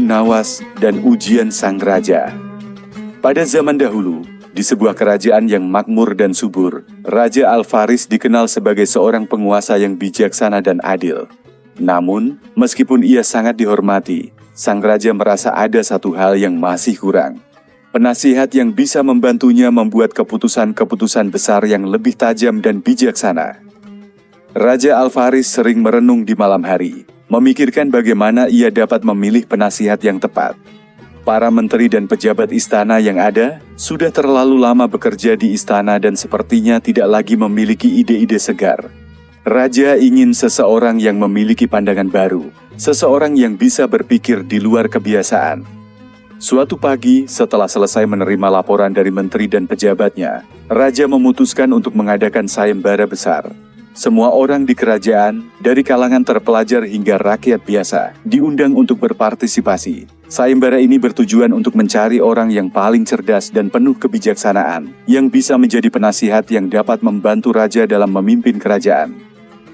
Nawas, dan ujian sang raja. Pada zaman dahulu, di sebuah kerajaan yang makmur dan subur, Raja Al-Faris dikenal sebagai seorang penguasa yang bijaksana dan adil. Namun, meskipun ia sangat dihormati, sang raja merasa ada satu hal yang masih kurang. Penasihat yang bisa membantunya membuat keputusan-keputusan besar yang lebih tajam dan bijaksana. Raja Al-Faris sering merenung di malam hari, memikirkan bagaimana ia dapat memilih penasihat yang tepat. Para menteri dan pejabat istana yang ada sudah terlalu lama bekerja di istana dan sepertinya tidak lagi memiliki ide-ide segar. Raja ingin seseorang yang memiliki pandangan baru, seseorang yang bisa berpikir di luar kebiasaan. Suatu pagi, setelah selesai menerima laporan dari menteri dan pejabatnya, Raja memutuskan untuk mengadakan sayembara besar. Semua orang di kerajaan, dari kalangan terpelajar hingga rakyat biasa, diundang untuk berpartisipasi. Sayembara ini bertujuan untuk mencari orang yang paling cerdas dan penuh kebijaksanaan, yang bisa menjadi penasihat yang dapat membantu raja dalam memimpin kerajaan.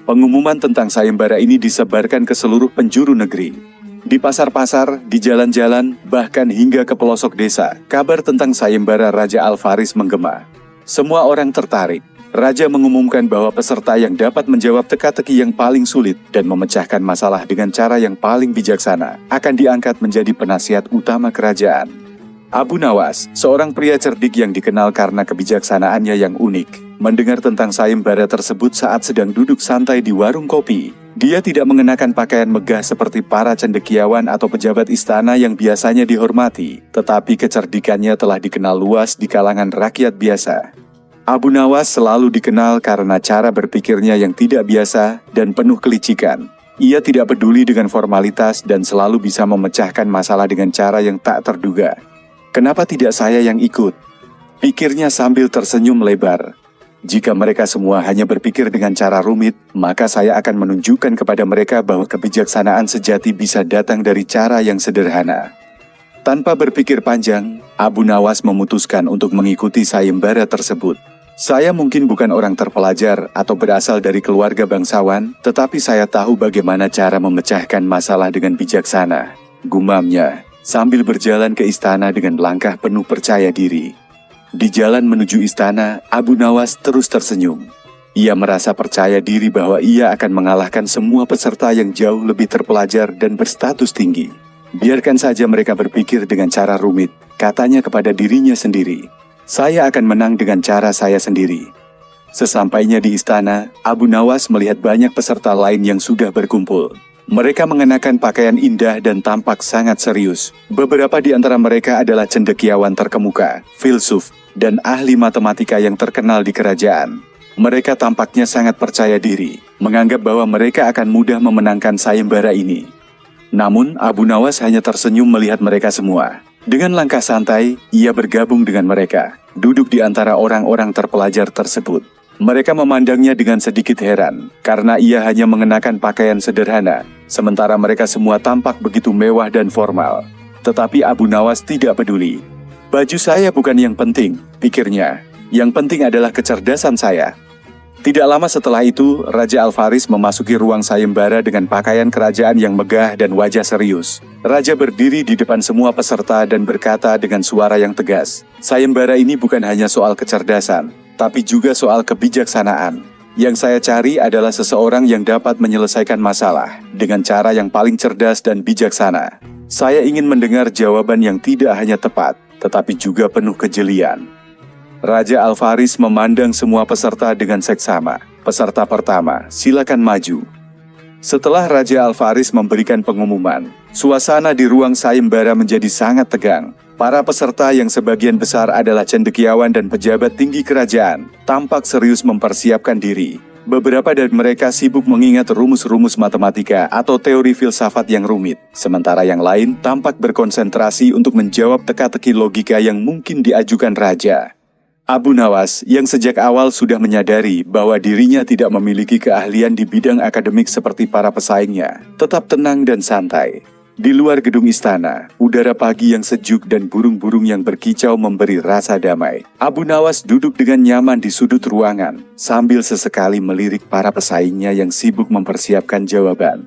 Pengumuman tentang sayembara ini disebarkan ke seluruh penjuru negeri. Di pasar-pasar, di jalan-jalan, bahkan hingga ke pelosok desa, kabar tentang sayembara Raja Al-Faris menggema. Semua orang tertarik. Raja mengumumkan bahwa peserta yang dapat menjawab teka-teki yang paling sulit dan memecahkan masalah dengan cara yang paling bijaksana akan diangkat menjadi penasihat utama kerajaan. Abu Nawas, seorang pria cerdik yang dikenal karena kebijaksanaannya yang unik, mendengar tentang sayembara tersebut saat sedang duduk santai di warung kopi. Dia tidak mengenakan pakaian megah seperti para cendekiawan atau pejabat istana yang biasanya dihormati, tetapi kecerdikannya telah dikenal luas di kalangan rakyat biasa. Abu Nawas selalu dikenal karena cara berpikirnya yang tidak biasa dan penuh kelicikan. Ia tidak peduli dengan formalitas dan selalu bisa memecahkan masalah dengan cara yang tak terduga. Kenapa tidak saya yang ikut? Pikirnya sambil tersenyum lebar. Jika mereka semua hanya berpikir dengan cara rumit, maka saya akan menunjukkan kepada mereka bahwa kebijaksanaan sejati bisa datang dari cara yang sederhana. Tanpa berpikir panjang, Abu Nawas memutuskan untuk mengikuti sayembara tersebut. Saya mungkin bukan orang terpelajar atau berasal dari keluarga bangsawan, tetapi saya tahu bagaimana cara memecahkan masalah dengan bijaksana, gumamnya, sambil berjalan ke istana dengan langkah penuh percaya diri. Di jalan menuju istana, Abu Nawas terus tersenyum. Ia merasa percaya diri bahwa ia akan mengalahkan semua peserta yang jauh lebih terpelajar dan berstatus tinggi. Biarkan saja mereka berpikir dengan cara rumit, katanya kepada dirinya sendiri. Saya akan menang dengan cara saya sendiri. Sesampainya di istana, Abu Nawas melihat banyak peserta lain yang sudah berkumpul. Mereka mengenakan pakaian indah dan tampak sangat serius. Beberapa di antara mereka adalah cendekiawan terkemuka, filsuf, dan ahli matematika yang terkenal di kerajaan. Mereka tampaknya sangat percaya diri, menganggap bahwa mereka akan mudah memenangkan sayembara ini. Namun, Abu Nawas hanya tersenyum melihat mereka semua. Dengan langkah santai, ia bergabung dengan mereka, duduk di antara orang-orang terpelajar tersebut. Mereka memandangnya dengan sedikit heran, karena ia hanya mengenakan pakaian sederhana, sementara mereka semua tampak begitu mewah dan formal. Tetapi Abu Nawas tidak peduli. Baju saya bukan yang penting, pikirnya. Yang penting adalah kecerdasan saya. Tidak lama setelah itu, Raja Al-Faris memasuki ruang sayembara dengan pakaian kerajaan yang megah dan wajah serius. Raja berdiri di depan semua peserta dan berkata dengan suara yang tegas, "Sayembara ini bukan hanya soal kecerdasan, tapi juga soal kebijaksanaan. Yang saya cari adalah seseorang yang dapat menyelesaikan masalah dengan cara yang paling cerdas dan bijaksana. Saya ingin mendengar jawaban yang tidak hanya tepat, tetapi juga penuh kejelian." Raja Al-Faris memandang semua peserta dengan seksama. Peserta pertama, silakan maju. Setelah Raja Al-Faris memberikan pengumuman, suasana di ruang sayembara menjadi sangat tegang. Para peserta yang sebagian besar adalah cendekiawan dan pejabat tinggi kerajaan, tampak serius mempersiapkan diri. Beberapa dari mereka sibuk mengingat rumus-rumus matematika atau teori filsafat yang rumit, sementara yang lain tampak berkonsentrasi untuk menjawab teka-teki logika yang mungkin diajukan raja. Abu Nawas, yang sejak awal sudah menyadari bahwa dirinya tidak memiliki keahlian di bidang akademik seperti para pesaingnya, tetap tenang dan santai. Di luar gedung istana, udara pagi yang sejuk dan burung-burung yang berkicau memberi rasa damai. Abu Nawas duduk dengan nyaman di sudut ruangan, sambil sesekali melirik para pesaingnya yang sibuk mempersiapkan jawaban.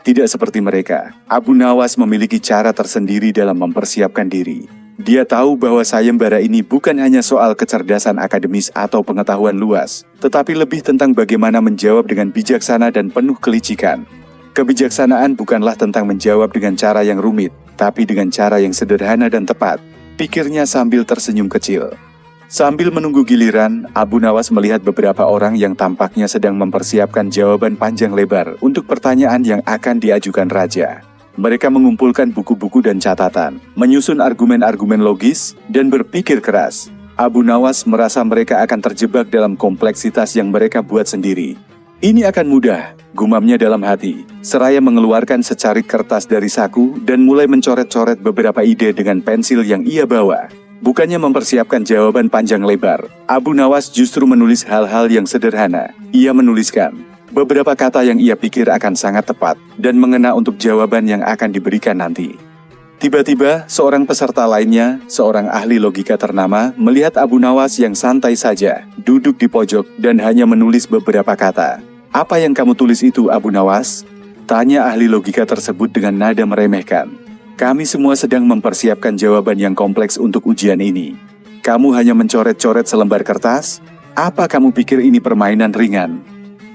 Tidak seperti mereka, Abu Nawas memiliki cara tersendiri dalam mempersiapkan diri. Dia tahu bahwa sayembara ini bukan hanya soal kecerdasan akademis atau pengetahuan luas, tetapi lebih tentang bagaimana menjawab dengan bijaksana dan penuh kelicikan. Kebijaksanaan bukanlah tentang menjawab dengan cara yang rumit, tapi dengan cara yang sederhana dan tepat, pikirnya sambil tersenyum kecil. Sambil menunggu giliran, Abu Nawas melihat beberapa orang yang tampaknya sedang mempersiapkan jawaban panjang lebar untuk pertanyaan yang akan diajukan raja. Mereka mengumpulkan buku-buku dan catatan, menyusun argumen-argumen logis, dan berpikir keras. Abu Nawas merasa mereka akan terjebak dalam kompleksitas yang mereka buat sendiri. Ini akan mudah, gumamnya dalam hati, seraya mengeluarkan secarik kertas dari saku dan mulai mencoret-coret beberapa ide dengan pensil yang ia bawa. Bukannya mempersiapkan jawaban panjang lebar, Abu Nawas justru menulis hal-hal yang sederhana. Ia menuliskan beberapa kata yang ia pikir akan sangat tepat dan mengena untuk jawaban yang akan diberikan nanti. Tiba-tiba, seorang peserta lainnya, seorang ahli logika ternama, melihat Abu Nawas yang santai saja, duduk di pojok dan hanya menulis beberapa kata. "Apa yang kamu tulis itu, Abu Nawas?" tanya ahli logika tersebut dengan nada meremehkan. "Kami semua sedang mempersiapkan jawaban yang kompleks untuk ujian ini. Kamu hanya mencoret-coret selembar kertas? Apa kamu pikir ini permainan ringan?"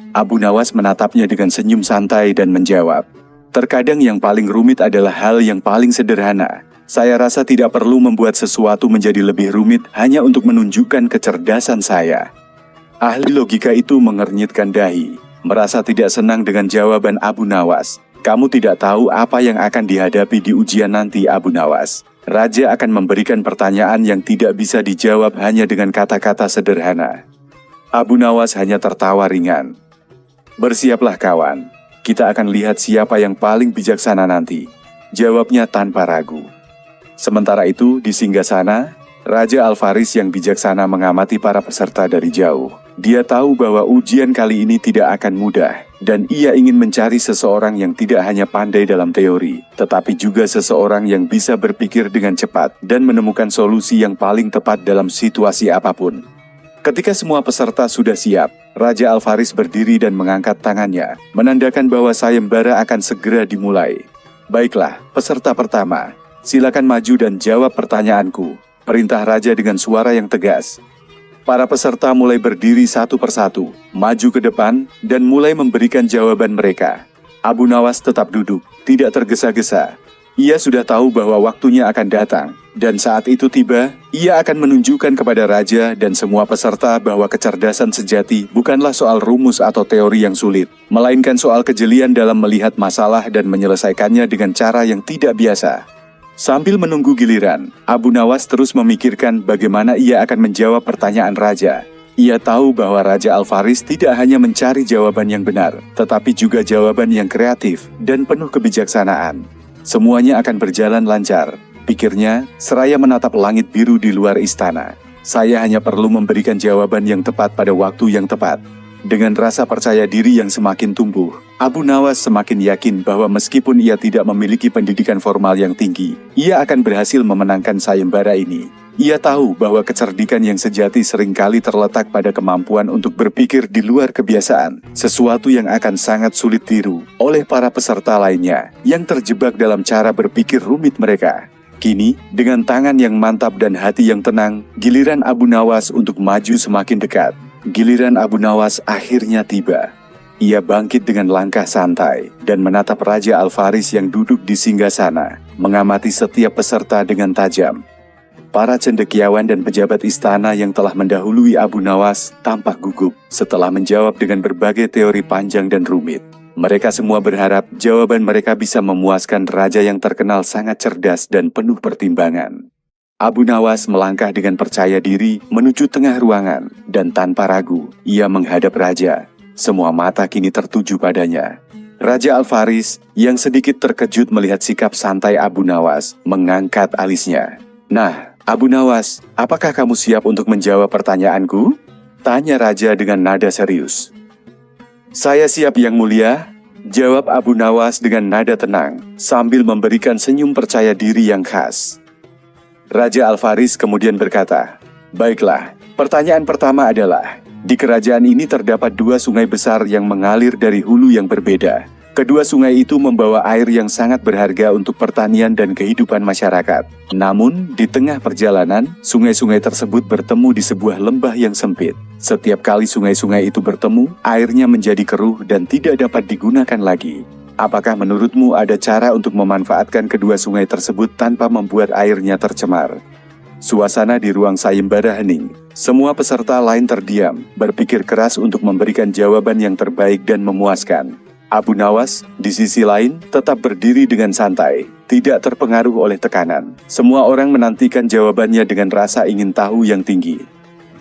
Abu Nawas menatapnya dengan senyum santai dan menjawab, "Terkadang yang paling rumit adalah hal yang paling sederhana. Saya rasa tidak perlu membuat sesuatu menjadi lebih rumit hanya untuk menunjukkan kecerdasan saya." Ahli logika itu mengernyitkan dahi, merasa tidak senang dengan jawaban Abu Nawas. "Kamu tidak tahu apa yang akan dihadapi di ujian nanti, Abu Nawas. Raja akan memberikan pertanyaan yang tidak bisa dijawab hanya dengan kata-kata sederhana." Abu Nawas hanya tertawa ringan. "Bersiaplah kawan, kita akan lihat siapa yang paling bijaksana nanti," jawabnya tanpa ragu. Sementara itu, di singgasana, Raja Al-Faris yang bijaksana mengamati para peserta dari jauh. Dia tahu bahwa ujian kali ini tidak akan mudah, dan ia ingin mencari seseorang yang tidak hanya pandai dalam teori, tetapi juga seseorang yang bisa berpikir dengan cepat dan menemukan solusi yang paling tepat dalam situasi apapun. Ketika semua peserta sudah siap, Raja Al-Faris berdiri dan mengangkat tangannya, menandakan bahwa sayembara akan segera dimulai. "Baiklah, peserta pertama, silakan maju dan jawab pertanyaanku," perintah Raja dengan suara yang tegas. Para peserta mulai berdiri satu persatu, maju ke depan, dan mulai memberikan jawaban mereka. Abu Nawas tetap duduk, tidak tergesa-gesa. Ia sudah tahu bahwa waktunya akan datang, dan saat itu tiba, ia akan menunjukkan kepada Raja dan semua peserta bahwa kecerdasan sejati bukanlah soal rumus atau teori yang sulit, melainkan soal kejelian dalam melihat masalah dan menyelesaikannya dengan cara yang tidak biasa. Sambil menunggu giliran, Abu Nawas terus memikirkan bagaimana ia akan menjawab pertanyaan Raja. Ia tahu bahwa Raja Al-Faris tidak hanya mencari jawaban yang benar, tetapi juga jawaban yang kreatif dan penuh kebijaksanaan. Semuanya akan berjalan lancar, pikirnya, seraya menatap langit biru di luar istana. "Saya hanya perlu memberikan jawaban yang tepat pada waktu yang tepat." Dengan rasa percaya diri yang semakin tumbuh, Abu Nawas semakin yakin bahwa meskipun ia tidak memiliki pendidikan formal yang tinggi, ia akan berhasil memenangkan sayembara ini. Ia tahu bahwa kecerdikan yang sejati seringkali terletak pada kemampuan untuk berpikir di luar kebiasaan, sesuatu yang akan sangat sulit tiru oleh para peserta lainnya yang terjebak dalam cara berpikir rumit mereka. Kini, dengan tangan yang mantap dan hati yang tenang, giliran Abu Nawas untuk maju semakin dekat. Giliran Abu Nawas akhirnya tiba. Ia bangkit dengan langkah santai dan menatap Raja Al-Faris yang duduk di singgasana, mengamati setiap peserta dengan tajam. Para cendekiawan dan pejabat istana yang telah mendahului Abu Nawas tampak gugup setelah menjawab dengan berbagai teori panjang dan rumit. Mereka semua berharap jawaban mereka bisa memuaskan raja yang terkenal sangat cerdas dan penuh pertimbangan. Abu Nawas melangkah dengan percaya diri menuju tengah ruangan, dan tanpa ragu, ia menghadap Raja. Semua mata kini tertuju padanya. Raja Al-Faris, yang sedikit terkejut melihat sikap santai Abu Nawas, mengangkat alisnya. "Nah, Abu Nawas, apakah kamu siap untuk menjawab pertanyaanku?" tanya Raja dengan nada serius. "Saya siap, Yang Mulia," jawab Abu Nawas dengan nada tenang, sambil memberikan senyum percaya diri yang khas. Raja Al-Faris kemudian berkata, "Baiklah, pertanyaan pertama adalah, di kerajaan ini terdapat 2 sungai besar yang mengalir dari hulu yang berbeda. Kedua sungai itu membawa air yang sangat berharga untuk pertanian dan kehidupan masyarakat. Namun, di tengah perjalanan, sungai-sungai tersebut bertemu di sebuah lembah yang sempit. Setiap kali sungai-sungai itu bertemu, airnya menjadi keruh dan tidak dapat digunakan lagi. Apakah menurutmu ada cara untuk memanfaatkan kedua sungai tersebut tanpa membuat airnya tercemar? Suasana di ruang sayembara hening. Semua peserta lain terdiam, berpikir keras untuk memberikan jawaban yang terbaik dan memuaskan. Abu Nawas, di sisi lain, tetap berdiri dengan santai, tidak terpengaruh oleh tekanan. Semua orang menantikan jawabannya dengan rasa ingin tahu yang tinggi.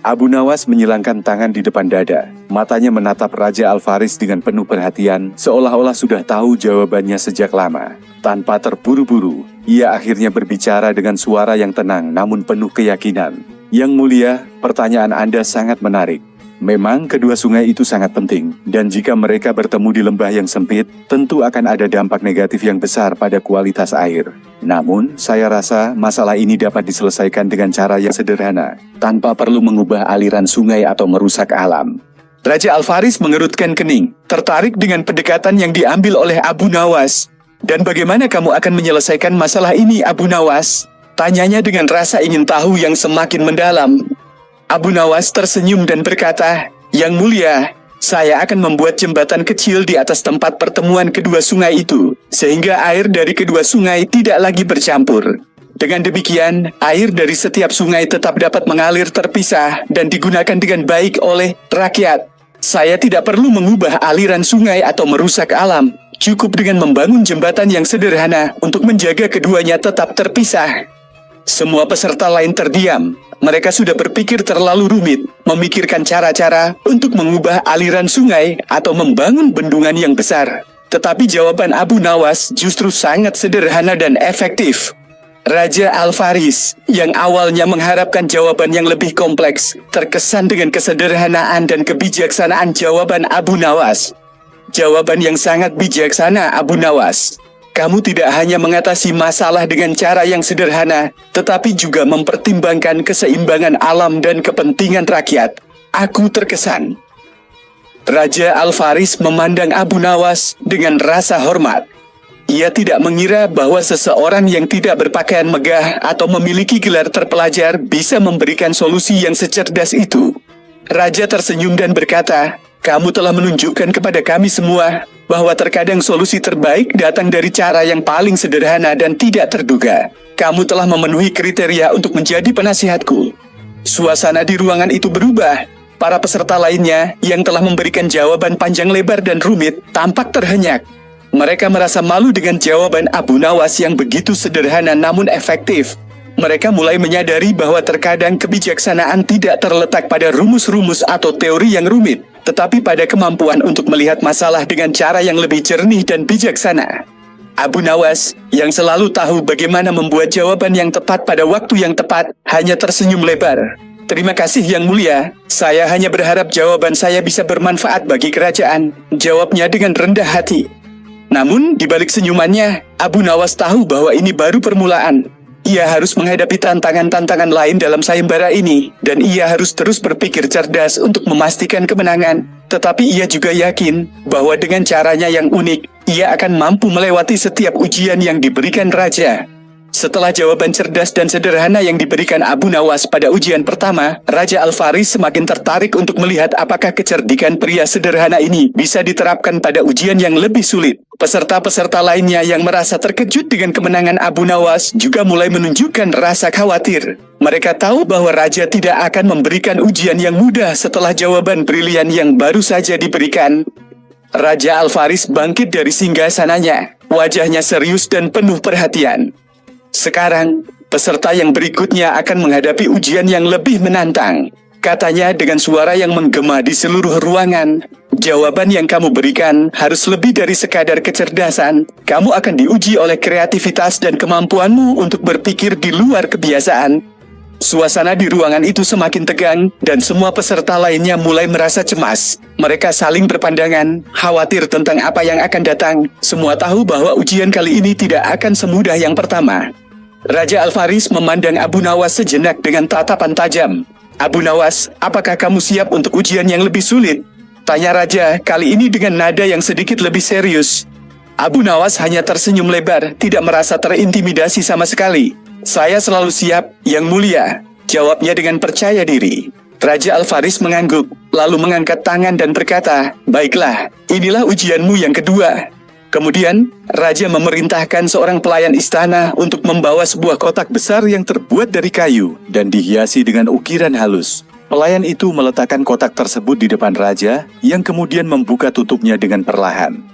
Abu Nawas menyilangkan tangan di depan dada. Matanya menatap Raja Al-Faris dengan penuh perhatian, seolah-olah sudah tahu jawabannya sejak lama. Tanpa terburu-buru, ia akhirnya berbicara dengan suara yang tenang namun penuh keyakinan. Yang mulia, pertanyaan Anda sangat menarik. Memang kedua sungai itu sangat penting, dan jika mereka bertemu di lembah yang sempit, tentu akan ada dampak negatif yang besar pada kualitas air. Namun, saya rasa masalah ini dapat diselesaikan dengan cara yang sederhana, tanpa perlu mengubah aliran sungai atau merusak alam. Raja Al-Faris mengerutkan kening, tertarik dengan pendekatan yang diambil oleh Abu Nawas. Dan bagaimana kamu akan menyelesaikan masalah ini, Abu Nawas? Tanyanya dengan rasa ingin tahu yang semakin mendalam. Abu Nawas tersenyum dan berkata, "Yang mulia, saya akan membuat jembatan kecil di atas tempat pertemuan kedua sungai itu, sehingga air dari kedua sungai tidak lagi bercampur. Dengan demikian, air dari setiap sungai tetap dapat mengalir terpisah dan digunakan dengan baik oleh rakyat. Saya tidak perlu mengubah aliran sungai atau merusak alam. Cukup dengan membangun jembatan yang sederhana untuk menjaga keduanya tetap terpisah." Semua peserta lain terdiam. Mereka sudah berpikir terlalu rumit, memikirkan cara-cara untuk mengubah aliran sungai atau membangun bendungan yang besar. Tetapi jawaban Abu Nawas justru sangat sederhana dan efektif. Raja Al-Faris, yang awalnya mengharapkan jawaban yang lebih kompleks, terkesan dengan kesederhanaan dan kebijaksanaan jawaban Abu Nawas. Jawaban yang sangat bijaksana, Abu Nawas. Kamu tidak hanya mengatasi masalah dengan cara yang sederhana, tetapi juga mempertimbangkan keseimbangan alam dan kepentingan rakyat. Aku terkesan. Raja Al-Faris memandang Abu Nawas dengan rasa hormat. Ia tidak mengira bahwa seseorang yang tidak berpakaian megah atau memiliki gelar terpelajar bisa memberikan solusi yang secerdas itu. Raja tersenyum dan berkata, "Kamu telah menunjukkan kepada kami semua bahwa terkadang solusi terbaik datang dari cara yang paling sederhana dan tidak terduga. Kamu telah memenuhi kriteria untuk menjadi penasihatku." Suasana di ruangan itu berubah. Para peserta lainnya yang telah memberikan jawaban panjang lebar dan rumit tampak terhenyak. Mereka merasa malu dengan jawaban Abu Nawas yang begitu sederhana namun efektif. Mereka mulai menyadari bahwa terkadang kebijaksanaan tidak terletak pada rumus-rumus atau teori yang rumit, tetapi pada kemampuan untuk melihat masalah dengan cara yang lebih jernih dan bijaksana. Abu Nawas, yang selalu tahu bagaimana membuat jawaban yang tepat pada waktu yang tepat, hanya tersenyum lebar. "Terima kasih Yang Mulia, saya hanya berharap jawaban saya bisa bermanfaat bagi kerajaan," jawabnya dengan rendah hati. Namun, di balik senyumannya, Abu Nawas tahu bahwa ini baru permulaan. Ia harus menghadapi tantangan-tantangan lain dalam sayembara ini, dan ia harus terus berpikir cerdas untuk memastikan kemenangan. Tetapi ia juga yakin bahwa dengan caranya yang unik, ia akan mampu melewati setiap ujian yang diberikan raja. Setelah jawaban cerdas dan sederhana yang diberikan Abu Nawas pada ujian pertama, Raja Al-Faris semakin tertarik untuk melihat apakah kecerdikan pria sederhana ini bisa diterapkan pada ujian yang lebih sulit. Peserta-peserta lainnya yang merasa terkejut dengan kemenangan Abu Nawas juga mulai menunjukkan rasa khawatir. Mereka tahu bahwa Raja tidak akan memberikan ujian yang mudah setelah jawaban brilian yang baru saja diberikan. Raja Al-Faris bangkit dari singgasananya, wajahnya serius dan penuh perhatian. "Sekarang, peserta yang berikutnya akan menghadapi ujian yang lebih menantang," katanya dengan suara yang menggema di seluruh ruangan. "Jawaban yang kamu berikan harus lebih dari sekadar kecerdasan. Kamu akan diuji oleh kreativitas dan kemampuanmu untuk berpikir di luar kebiasaan." Suasana di ruangan itu semakin tegang, dan semua peserta lainnya mulai merasa cemas. Mereka saling berpandangan, khawatir tentang apa yang akan datang. Semua tahu bahwa ujian kali ini tidak akan semudah yang pertama. Raja Al-Faris memandang Abu Nawas sejenak dengan tatapan tajam. "Abu Nawas, apakah kamu siap untuk ujian yang lebih sulit?" tanya Raja, kali ini dengan nada yang sedikit lebih serius. Abu Nawas hanya tersenyum lebar, tidak merasa terintimidasi sama sekali. "Saya selalu siap, Yang Mulia," jawabnya dengan percaya diri. Raja Al-Faris mengangguk, lalu mengangkat tangan dan berkata, "Baiklah, inilah ujianmu yang kedua." Kemudian, Raja memerintahkan seorang pelayan istana untuk membawa sebuah kotak besar yang terbuat dari kayu dan dihiasi dengan ukiran halus. Pelayan itu meletakkan kotak tersebut di depan Raja, yang kemudian membuka tutupnya dengan perlahan.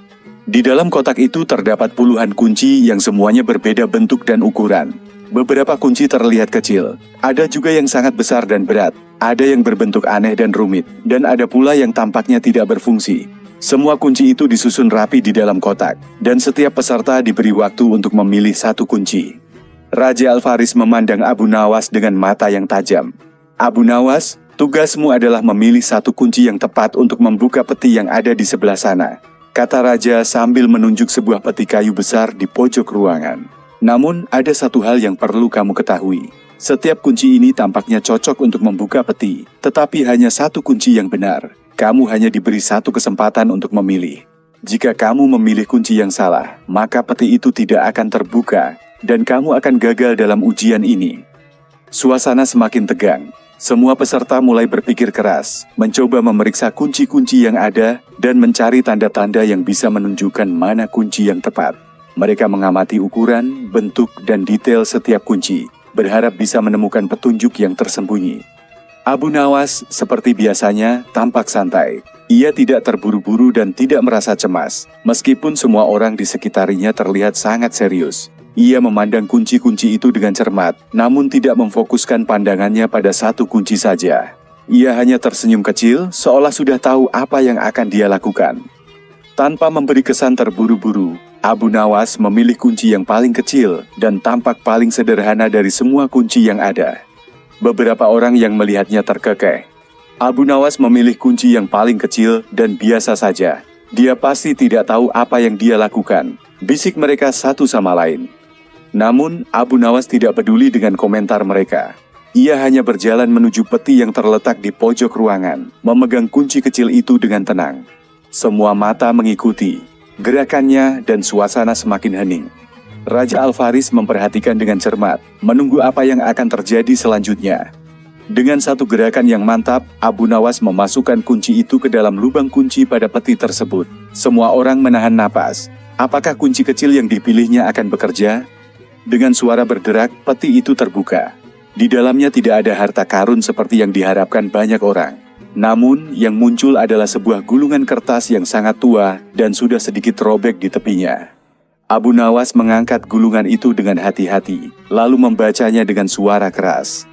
Di dalam kotak itu terdapat puluhan kunci yang semuanya berbeda bentuk dan ukuran. Beberapa kunci terlihat kecil, ada juga yang sangat besar dan berat, ada yang berbentuk aneh dan rumit, dan ada pula yang tampaknya tidak berfungsi. Semua kunci itu disusun rapi di dalam kotak, dan setiap peserta diberi waktu untuk memilih satu kunci. Raja Al-Faris memandang Abu Nawas dengan mata yang tajam. "Abu Nawas, tugasmu adalah memilih satu kunci yang tepat untuk membuka peti yang ada di sebelah sana," kata Raja sambil menunjuk sebuah peti kayu besar di pojok ruangan. "Namun, ada satu hal yang perlu kamu ketahui. Setiap kunci ini tampaknya cocok untuk membuka peti, tetapi hanya satu kunci yang benar. Kamu hanya diberi satu kesempatan untuk memilih. Jika kamu memilih kunci yang salah, maka peti itu tidak akan terbuka, dan kamu akan gagal dalam ujian ini." Suasana semakin tegang. Semua peserta mulai berpikir keras, mencoba memeriksa kunci-kunci yang ada, dan mencari tanda-tanda yang bisa menunjukkan mana kunci yang tepat. Mereka mengamati ukuran, bentuk, dan detail setiap kunci, berharap bisa menemukan petunjuk yang tersembunyi. Abu Nawas, seperti biasanya, tampak santai. Ia tidak terburu-buru dan tidak merasa cemas, meskipun semua orang di sekitarnya terlihat sangat serius. Ia memandang kunci-kunci itu dengan cermat, namun tidak memfokuskan pandangannya pada satu kunci saja. Ia hanya tersenyum kecil, seolah sudah tahu apa yang akan dia lakukan. Tanpa memberi kesan terburu-buru, Abu Nawas memilih kunci yang paling kecil dan tampak paling sederhana dari semua kunci yang ada. Beberapa orang yang melihatnya terkekeh. Abu Nawas memilih kunci yang paling kecil dan biasa saja. "Dia pasti tidak tahu apa yang dia lakukan," bisik mereka satu sama lain. Namun, Abu Nawas tidak peduli dengan komentar mereka. Ia hanya berjalan menuju peti yang terletak di pojok ruangan, memegang kunci kecil itu dengan tenang. Semua mata mengikuti gerakannya dan suasana semakin hening. Raja Al-Faris memperhatikan dengan cermat, menunggu apa yang akan terjadi selanjutnya. Dengan satu gerakan yang mantap, Abu Nawas memasukkan kunci itu ke dalam lubang kunci pada peti tersebut. Semua orang menahan napas. Apakah kunci kecil yang dipilihnya akan bekerja? Dengan suara berderak, peti itu terbuka. Di dalamnya tidak ada harta karun seperti yang diharapkan banyak orang. Namun, yang muncul adalah sebuah gulungan kertas yang sangat tua dan sudah sedikit robek di tepinya. Abu Nawas mengangkat gulungan itu dengan hati-hati, lalu membacanya dengan suara keras.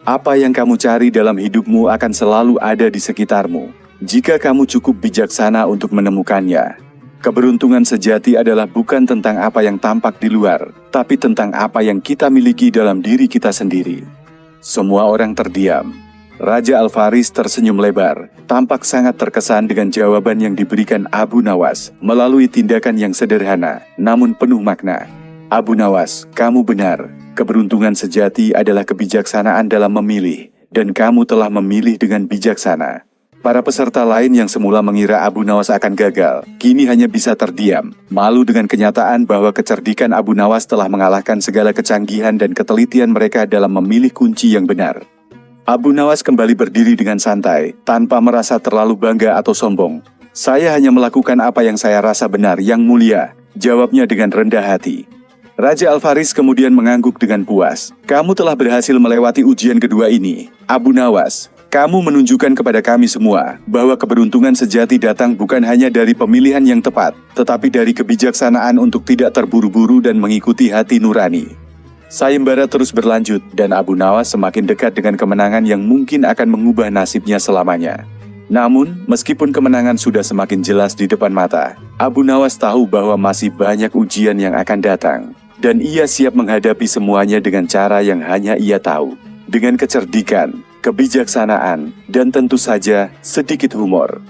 "Apa yang kamu cari dalam hidupmu akan selalu ada di sekitarmu, jika kamu cukup bijaksana untuk menemukannya. Keberuntungan sejati adalah bukan tentang apa yang tampak di luar, tapi tentang apa yang kita miliki dalam diri kita sendiri." Semua orang terdiam. Raja Al-Faris tersenyum lebar, tampak sangat terkesan dengan jawaban yang diberikan Abu Nawas melalui tindakan yang sederhana, namun penuh makna. "Abu Nawas, kamu benar. Keberuntungan sejati adalah kebijaksanaan dalam memilih, dan kamu telah memilih dengan bijaksana." Para peserta lain yang semula mengira Abu Nawas akan gagal, kini hanya bisa terdiam, malu dengan kenyataan bahwa kecerdikan Abu Nawas telah mengalahkan segala kecanggihan dan ketelitian mereka dalam memilih kunci yang benar. Abu Nawas kembali berdiri dengan santai, tanpa merasa terlalu bangga atau sombong. "Saya hanya melakukan apa yang saya rasa benar, Yang Mulia," jawabnya dengan rendah hati. Raja Al-Faris kemudian mengangguk dengan puas. "Kamu telah berhasil melewati ujian kedua ini, Abu Nawas. Kamu menunjukkan kepada kami semua bahwa keberuntungan sejati datang bukan hanya dari pemilihan yang tepat, tetapi dari kebijaksanaan untuk tidak terburu-buru dan mengikuti hati nurani." Sayembara terus berlanjut, dan Abu Nawas semakin dekat dengan kemenangan yang mungkin akan mengubah nasibnya selamanya. Namun, meskipun kemenangan sudah semakin jelas di depan mata, Abu Nawas tahu bahwa masih banyak ujian yang akan datang, dan ia siap menghadapi semuanya dengan cara yang hanya ia tahu, dengan kecerdikan, kebijaksanaan, dan tentu saja sedikit humor.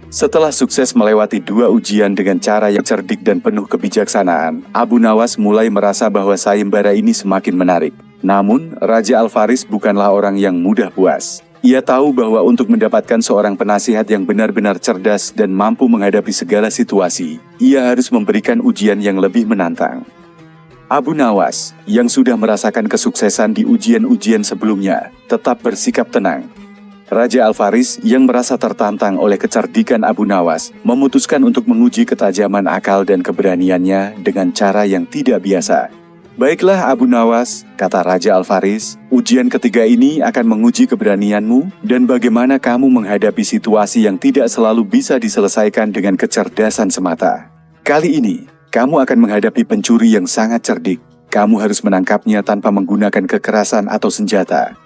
Setelah sukses melewati 2 ujian dengan cara yang cerdik dan penuh kebijaksanaan, Abu Nawas mulai merasa bahwa sayembara ini semakin menarik. Namun, Raja Al-Faris bukanlah orang yang mudah puas. Ia tahu bahwa untuk mendapatkan seorang penasihat yang benar-benar cerdas dan mampu menghadapi segala situasi, ia harus memberikan ujian yang lebih menantang. Abu Nawas, yang sudah merasakan kesuksesan di ujian-ujian sebelumnya, tetap bersikap tenang. Raja Al-Faris yang merasa tertantang oleh kecerdikan Abu Nawas, memutuskan untuk menguji ketajaman akal dan keberaniannya dengan cara yang tidak biasa. Baiklah Abu Nawas, kata Raja Al-Faris, ujian ketiga ini akan menguji keberanianmu dan bagaimana kamu menghadapi situasi yang tidak selalu bisa diselesaikan dengan kecerdasan semata. Kali ini, kamu akan menghadapi pencuri yang sangat cerdik. Kamu harus menangkapnya tanpa menggunakan kekerasan atau senjata.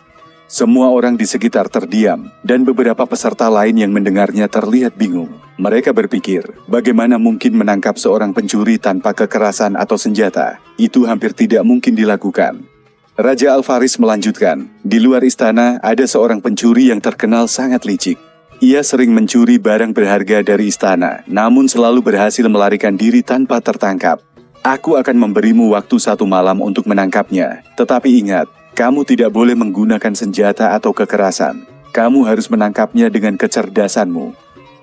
Semua orang di sekitar terdiam, dan beberapa peserta lain yang mendengarnya terlihat bingung. Mereka berpikir, bagaimana mungkin menangkap seorang pencuri tanpa kekerasan atau senjata? Itu hampir tidak mungkin dilakukan. Raja Al-Faris melanjutkan, di luar istana ada seorang pencuri yang terkenal sangat licik. Ia sering mencuri barang berharga dari istana, namun selalu berhasil melarikan diri tanpa tertangkap. Aku akan memberimu waktu 1 malam untuk menangkapnya, tetapi ingat, kamu tidak boleh menggunakan senjata atau kekerasan. Kamu harus menangkapnya dengan kecerdasanmu.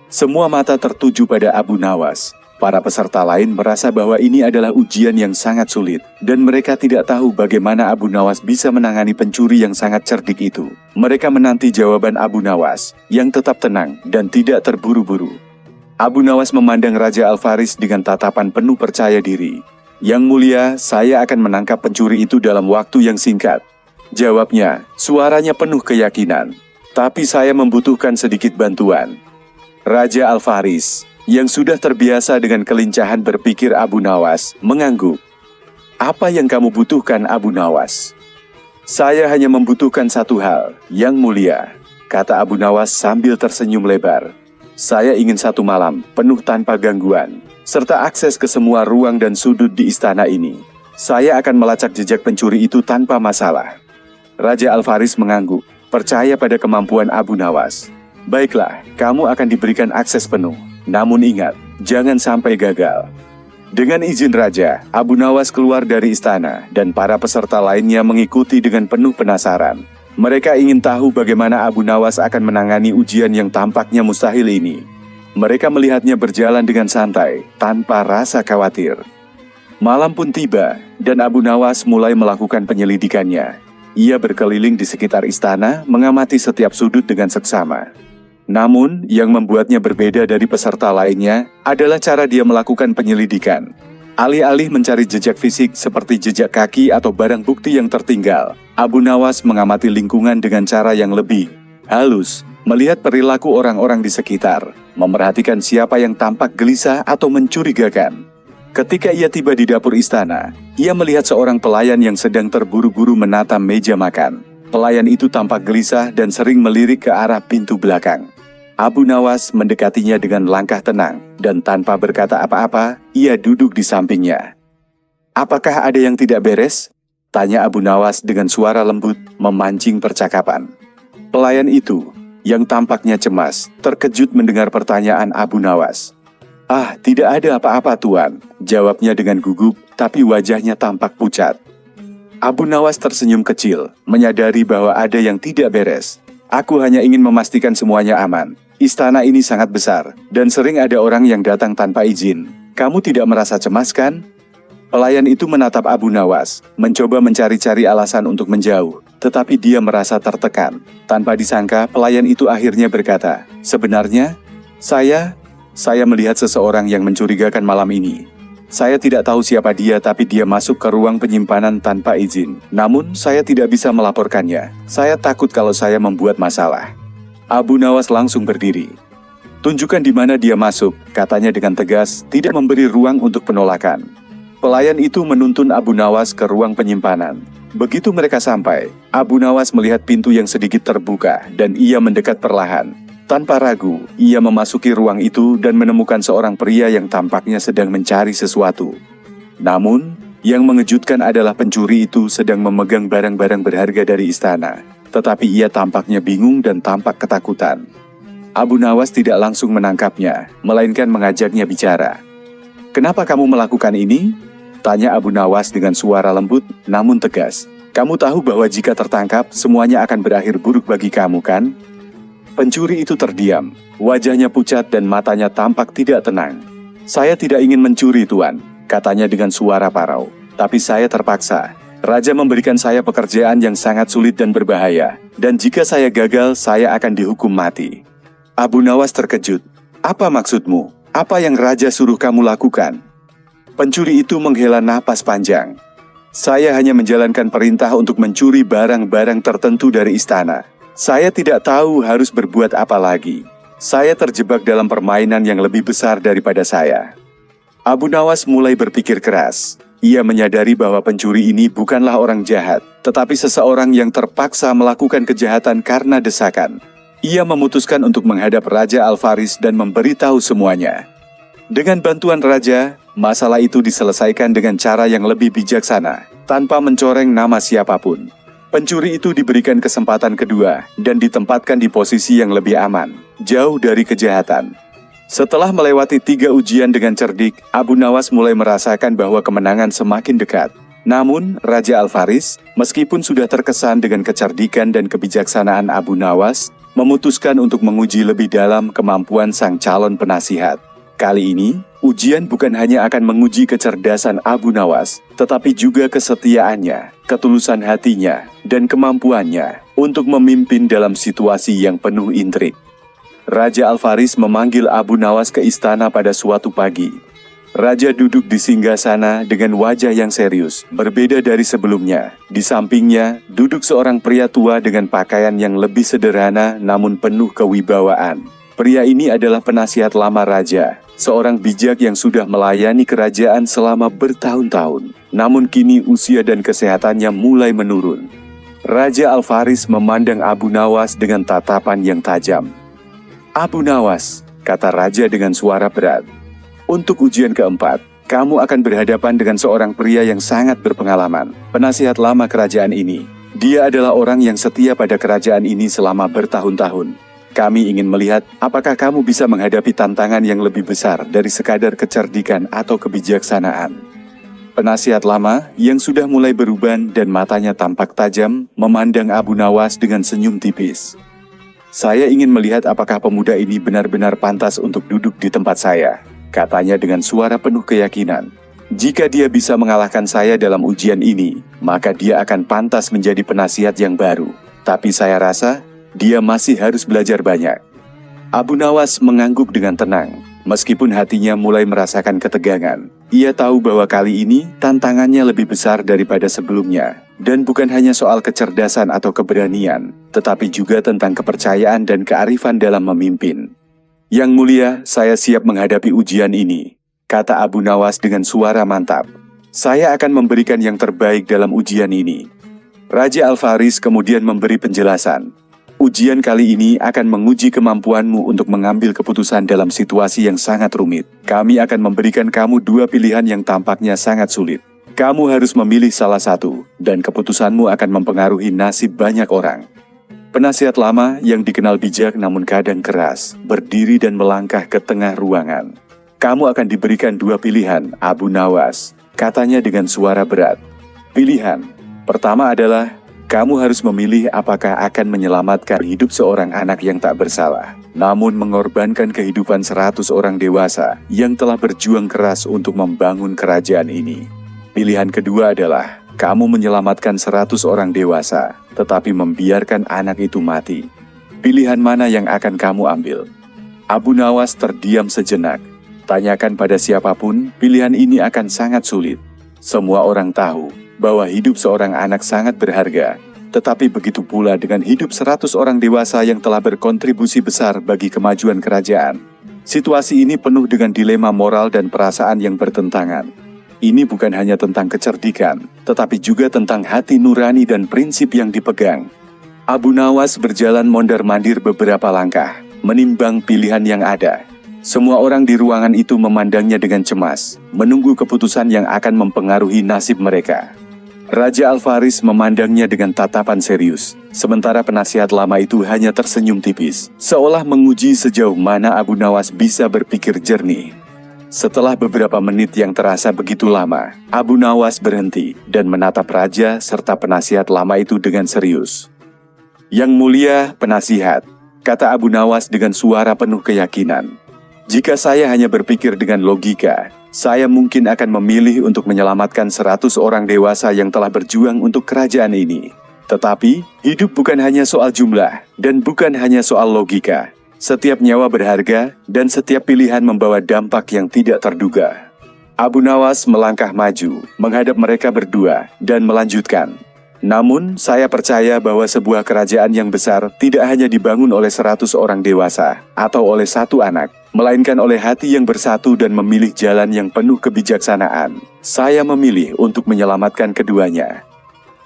Semua mata tertuju pada Abu Nawas. Para peserta lain merasa bahwa ini adalah ujian yang sangat sulit, dan mereka tidak tahu bagaimana Abu Nawas bisa menangani pencuri yang sangat cerdik itu. Mereka menanti jawaban Abu Nawas, yang tetap tenang dan tidak terburu-buru. Abu Nawas memandang Raja Al-Faris dengan tatapan penuh percaya diri. Yang mulia, saya akan menangkap pencuri itu dalam waktu yang singkat. Jawabnya, suaranya penuh keyakinan. Tapi saya membutuhkan sedikit bantuan. Raja Al-Faris, yang sudah terbiasa dengan kelincahan berpikir Abu Nawas, mengangguk. Apa yang kamu butuhkan, Abu Nawas? Saya hanya membutuhkan satu hal, yang mulia, kata Abu Nawas sambil tersenyum lebar. Saya ingin 1 malam, penuh tanpa gangguan, serta akses ke semua ruang dan sudut di istana ini. Saya akan melacak jejak pencuri itu tanpa masalah. Raja Al-Faris mengangguk, percaya pada kemampuan Abu Nawas. Baiklah, kamu akan diberikan akses penuh. Namun ingat, jangan sampai gagal. Dengan izin Raja, Abu Nawas keluar dari istana dan para peserta lainnya mengikuti dengan penuh penasaran. Mereka ingin tahu bagaimana Abu Nawas akan menangani ujian yang tampaknya mustahil ini. Mereka melihatnya berjalan dengan santai, tanpa rasa khawatir. Malam pun tiba, dan Abu Nawas mulai melakukan penyelidikannya. Ia berkeliling di sekitar istana, mengamati setiap sudut dengan seksama. Namun, yang membuatnya berbeda dari peserta lainnya adalah cara dia melakukan penyelidikan. Alih-alih mencari jejak fisik seperti jejak kaki atau barang bukti yang tertinggal, Abu Nawas mengamati lingkungan dengan cara yang lebih halus, melihat perilaku orang-orang di sekitar, memerhatikan siapa yang tampak gelisah atau mencurigakan. Ketika ia tiba di dapur istana, ia melihat seorang pelayan yang sedang terburu-buru menata meja makan. Pelayan itu tampak gelisah dan sering melirik ke arah pintu belakang. Abu Nawas mendekatinya dengan langkah tenang, dan tanpa berkata apa-apa, ia duduk di sampingnya. Apakah ada yang tidak beres? Tanya Abu Nawas dengan suara lembut, memancing percakapan. Pelayan itu, yang tampaknya cemas, terkejut mendengar pertanyaan Abu Nawas. Ah, tidak ada apa-apa Tuan, jawabnya dengan gugup, tapi wajahnya tampak pucat. Abu Nawas tersenyum kecil, menyadari bahwa ada yang tidak beres. Aku hanya ingin memastikan semuanya aman. Istana ini sangat besar, dan sering ada orang yang datang tanpa izin. Kamu tidak merasa cemas kan? Pelayan itu menatap Abu Nawas, mencoba mencari-cari alasan untuk menjauh, tetapi dia merasa tertekan. Tanpa disangka, pelayan itu akhirnya berkata, sebenarnya, saya melihat seseorang yang mencurigakan malam ini. Saya tidak tahu siapa dia, tapi dia masuk ke ruang penyimpanan tanpa izin. Namun, saya tidak bisa melaporkannya. Saya takut kalau saya membuat masalah. Abu Nawas langsung berdiri. Tunjukkan di mana dia masuk, katanya dengan tegas, tidak memberi ruang untuk penolakan. Pelayan itu menuntun Abu Nawas ke ruang penyimpanan. Begitu mereka sampai, Abu Nawas melihat pintu yang sedikit terbuka, dan ia mendekat perlahan. Tanpa ragu, ia memasuki ruang itu dan menemukan seorang pria yang tampaknya sedang mencari sesuatu. Namun, yang mengejutkan adalah pencuri itu sedang memegang barang-barang berharga dari istana. Tetapi ia tampaknya bingung dan tampak ketakutan. Abu Nawas tidak langsung menangkapnya, melainkan mengajaknya bicara. "Kenapa kamu melakukan ini?" tanya Abu Nawas dengan suara lembut namun tegas. Kamu tahu bahwa jika tertangkap, semuanya akan berakhir buruk bagi kamu, kan? Pencuri itu terdiam. Wajahnya pucat dan matanya tampak tidak tenang. Saya tidak ingin mencuri, Tuan, katanya dengan suara parau. Tapi saya terpaksa. Raja memberikan saya pekerjaan yang sangat sulit dan berbahaya. Dan jika saya gagal, saya akan dihukum mati. Abu Nawas terkejut. Apa maksudmu? Apa yang Raja suruh kamu lakukan? Pencuri itu menghela napas panjang. Saya hanya menjalankan perintah untuk mencuri barang-barang tertentu dari istana. Saya tidak tahu harus berbuat apa lagi. Saya terjebak dalam permainan yang lebih besar daripada saya. Abu Nawas mulai berpikir keras. Ia menyadari bahwa pencuri ini bukanlah orang jahat, tetapi seseorang yang terpaksa melakukan kejahatan karena desakan. Ia memutuskan untuk menghadap Raja Al-Faris dan memberitahu semuanya. Dengan bantuan Raja, masalah itu diselesaikan dengan cara yang lebih bijaksana, tanpa mencoreng nama siapapun. Pencuri itu diberikan kesempatan kedua dan ditempatkan di posisi yang lebih aman, jauh dari kejahatan. Setelah melewati 3 ujian dengan cerdik, Abu Nawas mulai merasakan bahwa kemenangan semakin dekat. Namun, Raja Al-Faris, meskipun sudah terkesan dengan kecerdikan dan kebijaksanaan Abu Nawas, memutuskan untuk menguji lebih dalam kemampuan sang calon penasihat. Kali ini, ujian bukan hanya akan menguji kecerdasan Abu Nawas, tetapi juga kesetiaannya, ketulusan hatinya, dan kemampuannya untuk memimpin dalam situasi yang penuh intrik. Raja Al-Faris memanggil Abu Nawas ke istana pada suatu pagi. Raja duduk di singgasana dengan wajah yang serius, berbeda dari sebelumnya. Di sampingnya, duduk seorang pria tua dengan pakaian yang lebih sederhana namun penuh kewibawaan. Pria ini adalah penasihat lama raja, seorang bijak yang sudah melayani kerajaan selama bertahun-tahun. Namun kini usia dan kesehatannya mulai menurun. Raja Al-Faris memandang Abu Nawas dengan tatapan yang tajam. Abu Nawas, kata Raja dengan suara berat. Untuk ujian keempat, kamu akan berhadapan dengan seorang pria yang sangat berpengalaman, penasihat lama kerajaan ini. Dia adalah orang yang setia pada kerajaan ini selama bertahun-tahun. Kami ingin melihat apakah kamu bisa menghadapi tantangan yang lebih besar dari sekadar kecerdikan atau kebijaksanaan. Penasihat lama yang sudah mulai beruban dan matanya tampak tajam memandang Abu Nawas dengan senyum tipis. Saya ingin melihat apakah pemuda ini benar-benar pantas untuk duduk di tempat saya, katanya dengan suara penuh keyakinan. Jika dia bisa mengalahkan saya dalam ujian ini, maka dia akan pantas menjadi penasihat yang baru. Tapi saya rasa, dia masih harus belajar banyak. Abu Nawas mengangguk dengan tenang, meskipun hatinya mulai merasakan ketegangan. Ia tahu bahwa kali ini tantangannya lebih besar daripada sebelumnya. Dan bukan hanya soal kecerdasan atau keberanian, tetapi juga tentang kepercayaan dan kearifan dalam memimpin. Yang mulia, saya siap menghadapi ujian ini, kata Abu Nawas dengan suara mantap. Saya akan memberikan yang terbaik dalam ujian ini. Raja Al-Faris kemudian memberi penjelasan. Ujian kali ini akan menguji kemampuanmu untuk mengambil keputusan dalam situasi yang sangat rumit. Kami akan memberikan kamu 2 pilihan yang tampaknya sangat sulit. Kamu harus memilih salah satu, dan keputusanmu akan mempengaruhi nasib banyak orang. Penasihat lama yang dikenal bijak namun kadang keras, berdiri dan melangkah ke tengah ruangan. Kamu akan diberikan 2 pilihan, Abu Nawas, katanya dengan suara berat. Pilihan pertama adalah, kamu harus memilih apakah akan menyelamatkan hidup seorang anak yang tak bersalah, namun mengorbankan kehidupan 100 orang dewasa yang telah berjuang keras untuk membangun kerajaan ini. Pilihan kedua adalah, kamu menyelamatkan 100 orang dewasa, tetapi membiarkan anak itu mati. Pilihan mana yang akan kamu ambil? Abu Nawas terdiam sejenak. Tanyakan pada siapapun, pilihan ini akan sangat sulit. Semua orang tahu bahwa hidup seorang anak sangat berharga, tetapi begitu pula dengan hidup 100 orang dewasa yang telah berkontribusi besar bagi kemajuan kerajaan. Situasi ini penuh dengan dilema moral dan perasaan yang bertentangan. Ini bukan hanya tentang kecerdikan, tetapi juga tentang hati nurani dan prinsip yang dipegang. Abu Nawas berjalan mondar-mandir beberapa langkah, menimbang pilihan yang ada. Semua orang di ruangan itu memandangnya dengan cemas, menunggu keputusan yang akan mempengaruhi nasib mereka. Raja Al-Faris memandangnya dengan tatapan serius, sementara penasihat lama itu hanya tersenyum tipis, seolah menguji sejauh mana Abu Nawas bisa berpikir jernih. Setelah beberapa menit yang terasa begitu lama, Abu Nawas berhenti dan menatap raja serta penasihat lama itu dengan serius. "Yang mulia penasihat," kata Abu Nawas dengan suara penuh keyakinan. "Jika saya hanya berpikir dengan logika, saya mungkin akan memilih untuk menyelamatkan 100 orang dewasa yang telah berjuang untuk kerajaan ini. Tetapi, hidup bukan hanya soal jumlah dan bukan hanya soal logika. Setiap nyawa berharga dan setiap pilihan membawa dampak yang tidak terduga." Abu Nawas melangkah maju, menghadap mereka berdua, dan melanjutkan. "Namun, saya percaya bahwa sebuah kerajaan yang besar tidak hanya dibangun oleh 100 orang dewasa atau oleh satu anak, melainkan oleh hati yang bersatu dan memilih jalan yang penuh kebijaksanaan. Saya memilih untuk menyelamatkan keduanya."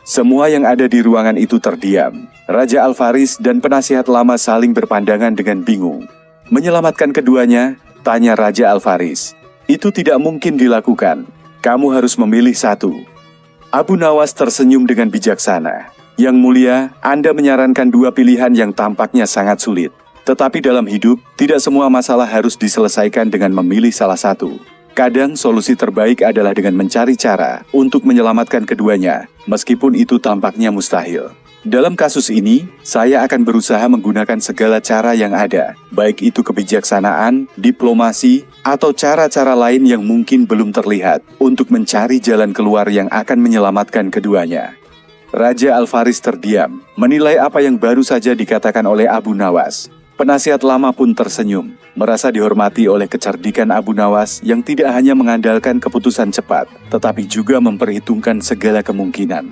Semua yang ada di ruangan itu terdiam. Raja Al-Faris dan penasihat lama saling berpandangan dengan bingung. "Menyelamatkan keduanya?" tanya Raja Al-Faris. "Itu tidak mungkin dilakukan. Kamu harus memilih satu." Abu Nawas tersenyum dengan bijaksana. "Yang mulia, Anda menyarankan dua pilihan yang tampaknya sangat sulit. Tetapi dalam hidup, tidak semua masalah harus diselesaikan dengan memilih salah satu. Kadang solusi terbaik adalah dengan mencari cara untuk menyelamatkan keduanya, meskipun itu tampaknya mustahil. Dalam kasus ini, saya akan berusaha menggunakan segala cara yang ada, baik itu kebijaksanaan, diplomasi, atau cara-cara lain yang mungkin belum terlihat, untuk mencari jalan keluar yang akan menyelamatkan keduanya." Raja Al-Faris terdiam, menilai apa yang baru saja dikatakan oleh Abu Nawas. Penasihat lama pun tersenyum, merasa dihormati oleh kecerdikan Abu Nawas yang tidak hanya mengandalkan keputusan cepat, tetapi juga memperhitungkan segala kemungkinan.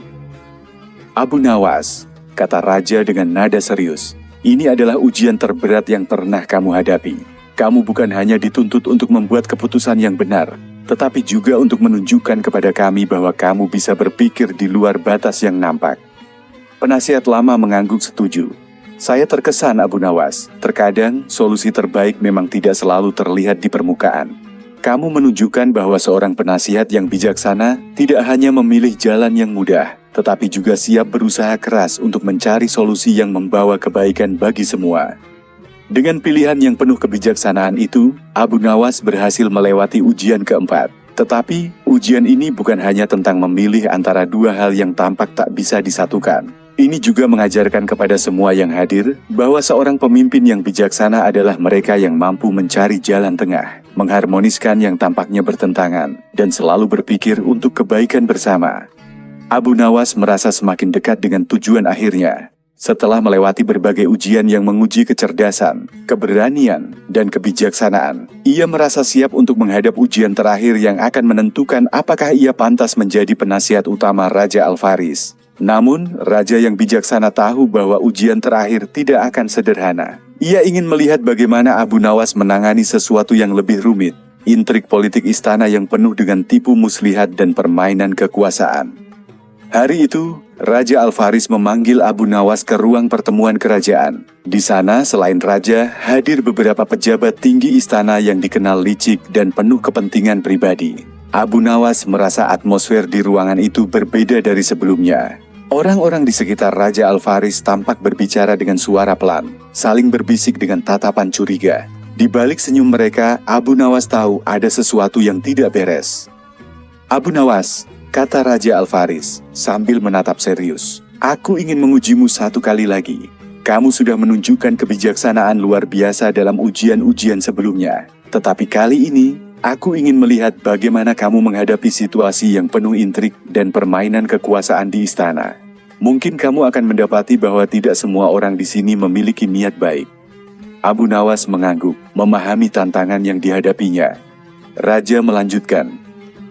"Abu Nawas," kata raja dengan nada serius, "ini adalah ujian terberat yang pernah kamu hadapi. Kamu bukan hanya dituntut untuk membuat keputusan yang benar, tetapi juga untuk menunjukkan kepada kami bahwa kamu bisa berpikir di luar batas yang nampak." Penasihat lama mengangguk setuju. "Saya terkesan, Abu Nawas. Terkadang, solusi terbaik memang tidak selalu terlihat di permukaan. Kamu menunjukkan bahwa seorang penasihat yang bijaksana tidak hanya memilih jalan yang mudah, tetapi juga siap berusaha keras untuk mencari solusi yang membawa kebaikan bagi semua." Dengan pilihan yang penuh kebijaksanaan itu, Abu Nawas berhasil melewati ujian keempat. Tetapi, ujian ini bukan hanya tentang memilih antara dua hal yang tampak tak bisa disatukan. Ini juga mengajarkan kepada semua yang hadir bahwa seorang pemimpin yang bijaksana adalah mereka yang mampu mencari jalan tengah, mengharmoniskan yang tampaknya bertentangan, dan selalu berpikir untuk kebaikan bersama. Abu Nawas merasa semakin dekat dengan tujuan akhirnya. Setelah melewati berbagai ujian yang menguji kecerdasan, keberanian, dan kebijaksanaan, ia merasa siap untuk menghadap ujian terakhir yang akan menentukan apakah ia pantas menjadi penasihat utama Raja Al-Faris. Namun, raja yang bijaksana tahu bahwa ujian terakhir tidak akan sederhana. Ia ingin melihat bagaimana Abu Nawas menangani sesuatu yang lebih rumit, intrik politik istana yang penuh dengan tipu muslihat dan permainan kekuasaan. Hari itu, Raja Al-Faris memanggil Abu Nawas ke ruang pertemuan kerajaan. Di sana, selain raja, hadir beberapa pejabat tinggi istana yang dikenal licik dan penuh kepentingan pribadi. Abu Nawas merasa atmosfer di ruangan itu berbeda dari sebelumnya. Orang-orang di sekitar Raja Al-Faris tampak berbicara dengan suara pelan, saling berbisik dengan tatapan curiga. Di balik senyum mereka, Abu Nawas tahu ada sesuatu yang tidak beres. "Abu Nawas," kata Raja Al-Faris, sambil menatap serius, "aku ingin mengujimu satu kali lagi. Kamu sudah menunjukkan kebijaksanaan luar biasa dalam ujian-ujian sebelumnya. Tetapi kali ini, aku ingin melihat bagaimana kamu menghadapi situasi yang penuh intrik dan permainan kekuasaan di istana. Mungkin kamu akan mendapati bahwa tidak semua orang di sini memiliki niat baik." Abu Nawas mengangguk, memahami tantangan yang dihadapinya. Raja melanjutkan,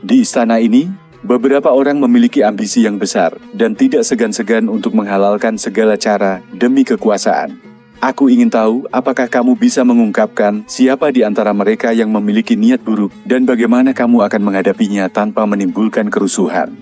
"Di istana ini, beberapa orang memiliki ambisi yang besar dan tidak segan-segan untuk menghalalkan segala cara demi kekuasaan. Aku ingin tahu apakah kamu bisa mengungkapkan siapa di antara mereka yang memiliki niat buruk dan bagaimana kamu akan menghadapinya tanpa menimbulkan kerusuhan."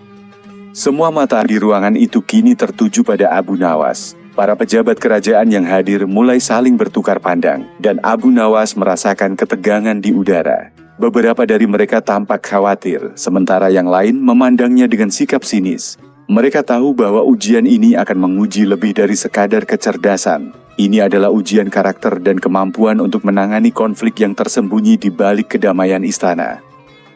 Semua mata di ruangan itu kini tertuju pada Abu Nawas. Para pejabat kerajaan yang hadir mulai saling bertukar pandang, dan Abu Nawas merasakan ketegangan di udara. Beberapa dari mereka tampak khawatir, sementara yang lain memandangnya dengan sikap sinis. Mereka tahu bahwa ujian ini akan menguji lebih dari sekadar kecerdasan, Ini adalah ujian karakter dan kemampuan untuk menangani konflik yang tersembunyi di balik kedamaian istana.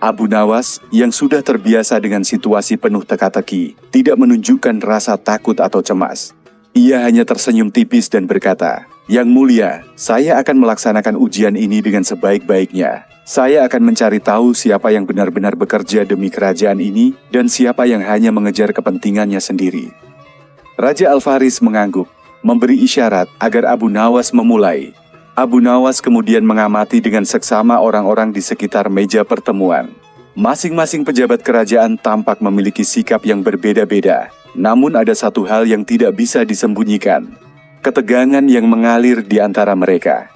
Abu Nawas, yang sudah terbiasa dengan situasi penuh teka-teki, tidak menunjukkan rasa takut atau cemas. Ia hanya tersenyum tipis dan berkata, "Yang mulia, saya akan melaksanakan ujian ini dengan sebaik-baiknya. Saya akan mencari tahu siapa yang benar-benar bekerja demi kerajaan ini dan siapa yang hanya mengejar kepentingannya sendiri." Raja Al-Faris mengangguk, memberi isyarat agar Abu Nawas memulai. Abu Nawas kemudian mengamati dengan seksama orang-orang di sekitar meja pertemuan. Masing-masing pejabat kerajaan tampak memiliki sikap yang berbeda-beda, namun ada satu hal yang tidak bisa disembunyikan: ketegangan yang mengalir di antara mereka.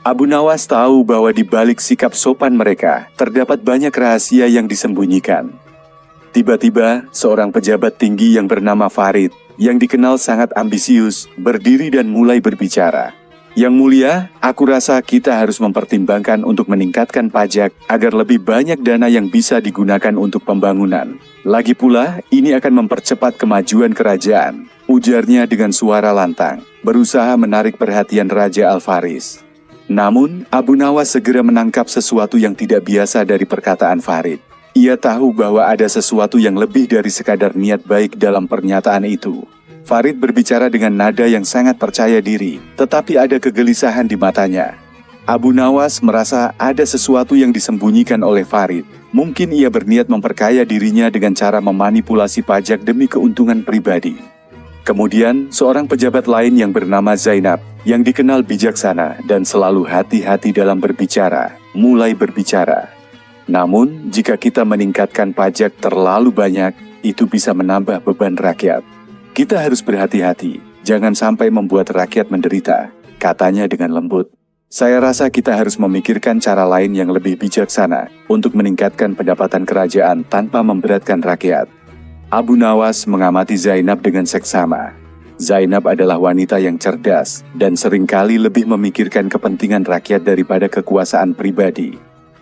Abu Nawas tahu bahwa di balik sikap sopan mereka, terdapat banyak rahasia yang disembunyikan. Tiba-tiba, seorang pejabat tinggi yang bernama Farid, yang dikenal sangat ambisius, berdiri dan mulai berbicara. "Yang mulia, aku rasa kita harus mempertimbangkan untuk meningkatkan pajak agar lebih banyak dana yang bisa digunakan untuk pembangunan. Lagi pula, ini akan mempercepat kemajuan kerajaan," ujarnya dengan suara lantang, berusaha menarik perhatian Raja Al-Faris. Namun, Abu Nawas segera menangkap sesuatu yang tidak biasa dari perkataan Farid. Ia tahu bahwa ada sesuatu yang lebih dari sekadar niat baik dalam pernyataan itu. Farid berbicara dengan nada yang sangat percaya diri, tetapi ada kegelisahan di matanya. Abu Nawas merasa ada sesuatu yang disembunyikan oleh Farid. Mungkin ia berniat memperkaya dirinya dengan cara memanipulasi pajak demi keuntungan pribadi. Kemudian, seorang pejabat lain yang bernama Zainab, yang dikenal bijaksana dan selalu hati-hati dalam berbicara, mulai berbicara. "Namun, jika kita meningkatkan pajak terlalu banyak, itu bisa menambah beban rakyat. Kita harus berhati-hati, jangan sampai membuat rakyat menderita," katanya dengan lembut. "Saya rasa kita harus memikirkan cara lain yang lebih bijaksana untuk meningkatkan pendapatan kerajaan tanpa memberatkan rakyat." Abu Nawas mengamati Zainab dengan seksama. Zainab adalah wanita yang cerdas dan seringkali lebih memikirkan kepentingan rakyat daripada kekuasaan pribadi.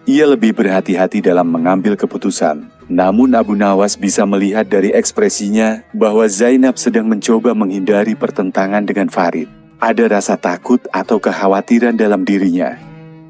Ia lebih berhati-hati dalam mengambil keputusan. Namun Abu Nawas bisa melihat dari ekspresinya bahwa Zainab sedang mencoba menghindari pertentangan dengan Farid. Ada rasa takut atau kekhawatiran dalam dirinya.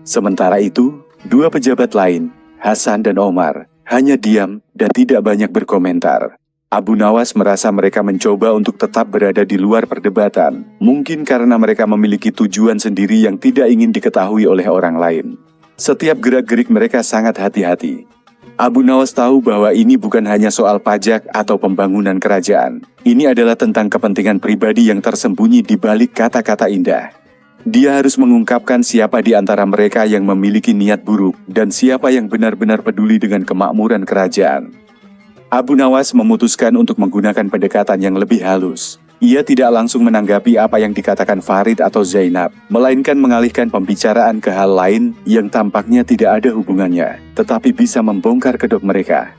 Sementara itu, dua pejabat lain, Hasan dan Omar, hanya diam dan tidak banyak berkomentar. Abu Nawas merasa mereka mencoba untuk tetap berada di luar perdebatan, mungkin karena mereka memiliki tujuan sendiri yang tidak ingin diketahui oleh orang lain. Setiap gerak-gerik mereka sangat hati-hati. Abu Nawas tahu bahwa ini bukan hanya soal pajak atau pembangunan kerajaan. Ini adalah tentang kepentingan pribadi yang tersembunyi di balik kata-kata indah. Dia harus mengungkapkan siapa di antara mereka yang memiliki niat buruk dan siapa yang benar-benar peduli dengan kemakmuran kerajaan. Abu Nawas memutuskan untuk menggunakan pendekatan yang lebih halus. Ia tidak langsung menanggapi apa yang dikatakan Farid atau Zainab, melainkan mengalihkan pembicaraan ke hal lain yang tampaknya tidak ada hubungannya, tetapi bisa membongkar kedok mereka.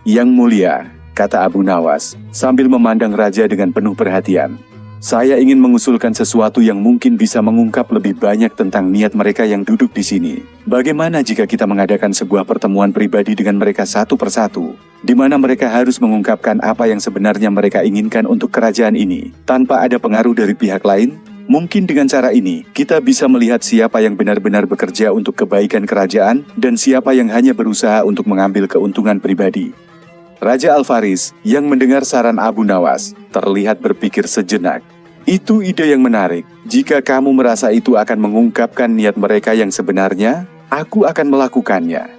"Yang mulia," kata Abu Nawas, sambil memandang raja dengan penuh perhatian, "saya ingin mengusulkan sesuatu yang mungkin bisa mengungkap lebih banyak tentang niat mereka yang duduk di sini. Bagaimana jika kita mengadakan sebuah pertemuan pribadi dengan mereka satu persatu, di mana mereka harus mengungkapkan apa yang sebenarnya mereka inginkan untuk kerajaan ini, tanpa ada pengaruh dari pihak lain? Mungkin dengan cara ini, kita bisa melihat siapa yang benar-benar bekerja untuk kebaikan kerajaan dan siapa yang hanya berusaha untuk mengambil keuntungan pribadi." Raja Al-Faris yang mendengar saran Abu Nawas, terlihat berpikir sejenak. "Itu ide yang menarik. Jika kamu merasa itu akan mengungkapkan niat mereka yang sebenarnya, aku akan melakukannya."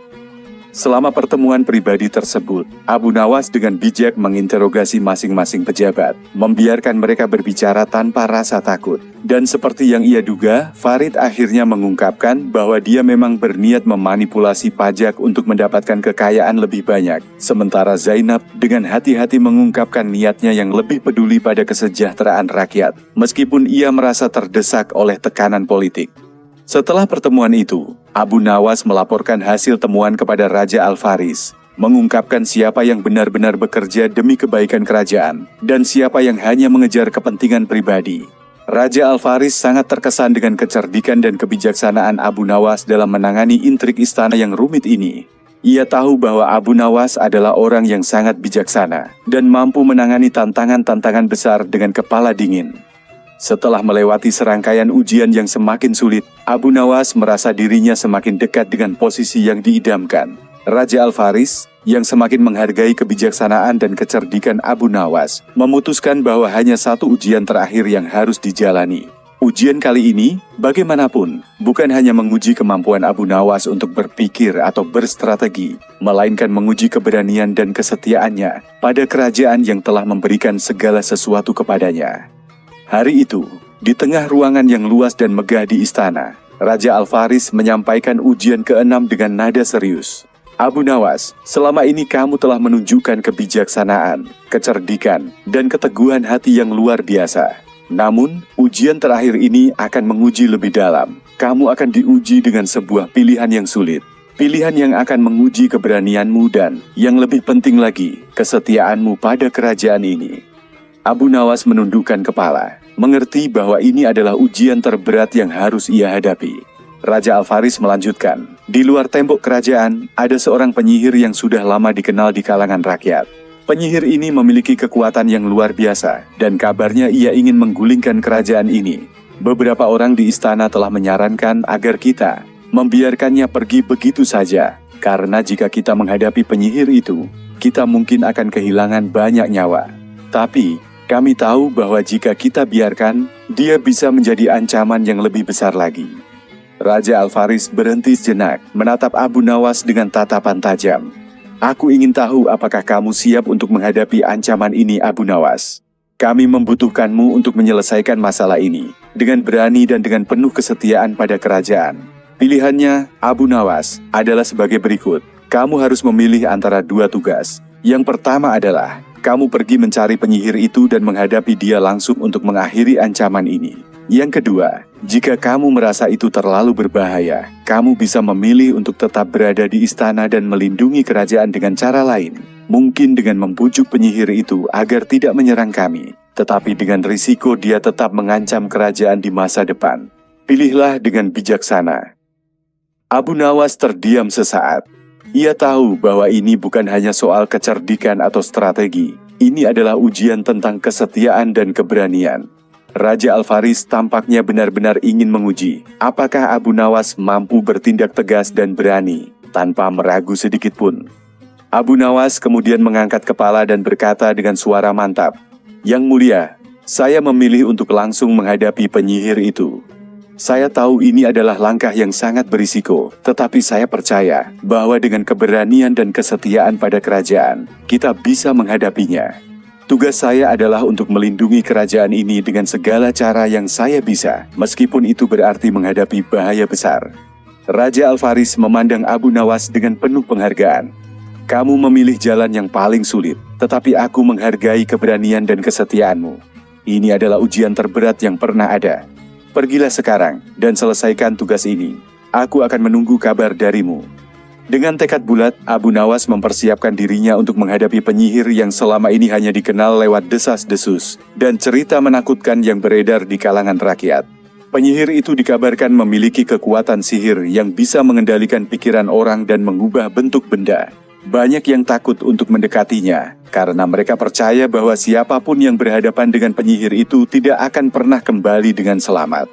Selama pertemuan pribadi tersebut, Abu Nawas dengan bijak menginterogasi masing-masing pejabat, membiarkan mereka berbicara tanpa rasa takut. Dan seperti yang ia duga, Farid akhirnya mengungkapkan bahwa dia memang berniat memanipulasi pajak untuk mendapatkan kekayaan lebih banyak. Sementara Zainab dengan hati-hati mengungkapkan niatnya yang lebih peduli pada kesejahteraan rakyat, meskipun ia merasa terdesak oleh tekanan politik. Setelah pertemuan itu, Abu Nawas melaporkan hasil temuan kepada Raja Al-Faris, mengungkapkan siapa yang benar-benar bekerja demi kebaikan kerajaan, dan siapa yang hanya mengejar kepentingan pribadi. Raja Al-Faris sangat terkesan dengan kecerdikan dan kebijaksanaan Abu Nawas dalam menangani intrik istana yang rumit ini. Ia tahu bahwa Abu Nawas adalah orang yang sangat bijaksana, dan mampu menangani tantangan-tantangan besar dengan kepala dingin. Setelah melewati serangkaian ujian yang semakin sulit, Abu Nawas merasa dirinya semakin dekat dengan posisi yang diidamkan. Raja Al-Faris, yang semakin menghargai kebijaksanaan dan kecerdikan Abu Nawas, memutuskan bahwa hanya satu ujian terakhir yang harus dijalani. Ujian kali ini, bagaimanapun, bukan hanya menguji kemampuan Abu Nawas untuk berpikir atau berstrategi, melainkan menguji keberanian dan kesetiaannya pada kerajaan yang telah memberikan segala sesuatu kepadanya. Hari itu, di tengah ruangan yang luas dan megah di istana, Raja Al-Faris menyampaikan ujian ke-6 dengan nada serius. Abu Nawas, selama ini kamu telah menunjukkan kebijaksanaan, kecerdikan, dan keteguhan hati yang luar biasa. Namun, ujian terakhir ini akan menguji lebih dalam. Kamu akan diuji dengan sebuah pilihan yang sulit. Pilihan yang akan menguji keberanianmu dan, yang lebih penting lagi, kesetiaanmu pada kerajaan ini. Abu Nawas menundukkan kepala, mengerti bahwa ini adalah ujian terberat yang harus ia hadapi. Raja Al-Faris melanjutkan, di luar tembok kerajaan, ada seorang penyihir yang sudah lama dikenal di kalangan rakyat. Penyihir ini memiliki kekuatan yang luar biasa, dan kabarnya ia ingin menggulingkan kerajaan ini. Beberapa orang di istana telah menyarankan agar kita membiarkannya pergi begitu saja, karena jika kita menghadapi penyihir itu, kita mungkin akan kehilangan banyak nyawa. Tapi, kami tahu bahwa jika kita biarkan, dia bisa menjadi ancaman yang lebih besar lagi. Raja Al-Faris berhenti sejenak, menatap Abu Nawas dengan tatapan tajam. Aku ingin tahu apakah kamu siap untuk menghadapi ancaman ini, Abu Nawas. Kami membutuhkanmu untuk menyelesaikan masalah ini, dengan berani dan dengan penuh kesetiaan pada kerajaan. Pilihannya, Abu Nawas, adalah sebagai berikut. Kamu harus memilih antara dua tugas. Yang pertama adalah, kamu pergi mencari penyihir itu dan menghadapi dia langsung untuk mengakhiri ancaman ini. Yang kedua, jika kamu merasa itu terlalu berbahaya, kamu bisa memilih untuk tetap berada di istana dan melindungi kerajaan dengan cara lain. Mungkin dengan membujuk penyihir itu agar tidak menyerang kami, tetapi dengan risiko dia tetap mengancam kerajaan di masa depan. Pilihlah dengan bijaksana. Abu Nawas terdiam sesaat. Ia tahu bahwa ini bukan hanya soal kecerdikan atau strategi. Ini adalah ujian tentang kesetiaan dan keberanian. Raja Al-Faris tampaknya benar-benar ingin menguji apakah Abu Nawas mampu bertindak tegas dan berani tanpa meragu sedikit pun. Abu Nawas kemudian mengangkat kepala dan berkata dengan suara mantap, "Yang mulia, saya memilih untuk langsung menghadapi penyihir itu. Saya tahu ini adalah langkah yang sangat berisiko, tetapi saya percaya bahwa dengan keberanian dan kesetiaan pada kerajaan, kita bisa menghadapinya. Tugas saya adalah untuk melindungi kerajaan ini dengan segala cara yang saya bisa, meskipun itu berarti menghadapi bahaya besar." Raja Al-Faris memandang Abu Nawas dengan penuh penghargaan. "Kamu memilih jalan yang paling sulit, tetapi aku menghargai keberanian dan kesetiaanmu. Ini adalah ujian terberat yang pernah ada. Pergilah sekarang dan selesaikan tugas ini. Aku akan menunggu kabar darimu." Dengan tekad bulat, Abu Nawas mempersiapkan dirinya untuk menghadapi penyihir yang selama ini hanya dikenal lewat desas-desus dan cerita menakutkan yang beredar di kalangan rakyat. Penyihir itu dikabarkan memiliki kekuatan sihir yang bisa mengendalikan pikiran orang dan mengubah bentuk benda. Banyak yang takut untuk mendekatinya, karena mereka percaya bahwa siapapun yang berhadapan dengan penyihir itu tidak akan pernah kembali dengan selamat.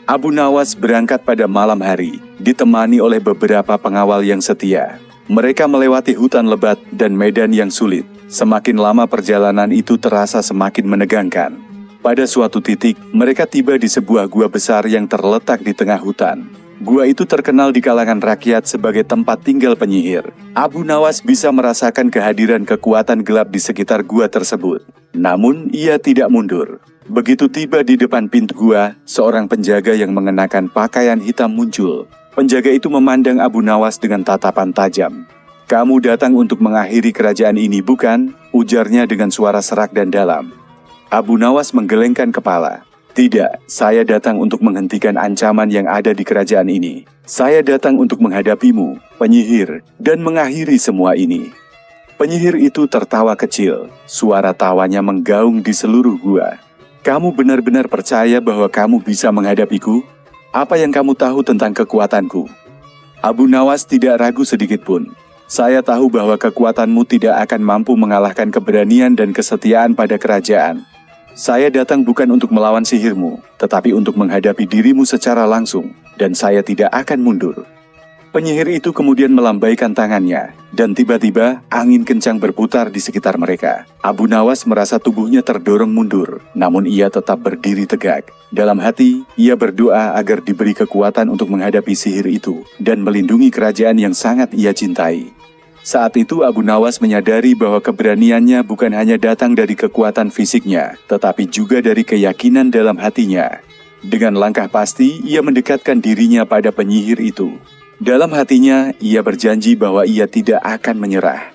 Abu Nawas berangkat pada malam hari, ditemani oleh beberapa pengawal yang setia. Mereka melewati hutan lebat dan medan yang sulit. Semakin lama perjalanan itu terasa semakin menegangkan. Pada suatu titik, mereka tiba di sebuah gua besar yang terletak di tengah hutan. Gua itu terkenal di kalangan rakyat sebagai tempat tinggal penyihir. Abu Nawas bisa merasakan kehadiran kekuatan gelap di sekitar gua tersebut. Namun, ia tidak mundur. Begitu tiba di depan pintu gua, seorang penjaga yang mengenakan pakaian hitam muncul. Penjaga itu memandang Abu Nawas dengan tatapan tajam. "Kamu datang untuk mengakhiri kerajaan ini, bukan?" ujarnya dengan suara serak dan dalam. Abu Nawas menggelengkan kepala. "Tidak, saya datang untuk menghentikan ancaman yang ada di kerajaan ini. Saya datang untuk menghadapimu, penyihir, dan mengakhiri semua ini." Penyihir itu tertawa kecil. Suara tawanya menggaung di seluruh gua. "Kamu benar-benar percaya bahwa kamu bisa menghadapiku? Apa yang kamu tahu tentang kekuatanku?" Abu Nawas tidak ragu sedikit pun. "Saya tahu bahwa kekuatanmu tidak akan mampu mengalahkan keberanian dan kesetiaan pada kerajaan. Saya datang bukan untuk melawan sihirmu, tetapi untuk menghadapi dirimu secara langsung, dan saya tidak akan mundur." Penyihir itu kemudian melambaikan tangannya, dan tiba-tiba angin kencang berputar di sekitar mereka. Abu Nawas merasa tubuhnya terdorong mundur, namun ia tetap berdiri tegak. Dalam hati, ia berdoa agar diberi kekuatan untuk menghadapi sihir itu, dan melindungi kerajaan yang sangat ia cintai. Saat itu Abu Nawas menyadari bahwa keberaniannya bukan hanya datang dari kekuatan fisiknya, tetapi juga dari keyakinan dalam hatinya. Dengan langkah pasti, ia mendekatkan dirinya pada penyihir itu. Dalam hatinya, ia berjanji bahwa ia tidak akan menyerah.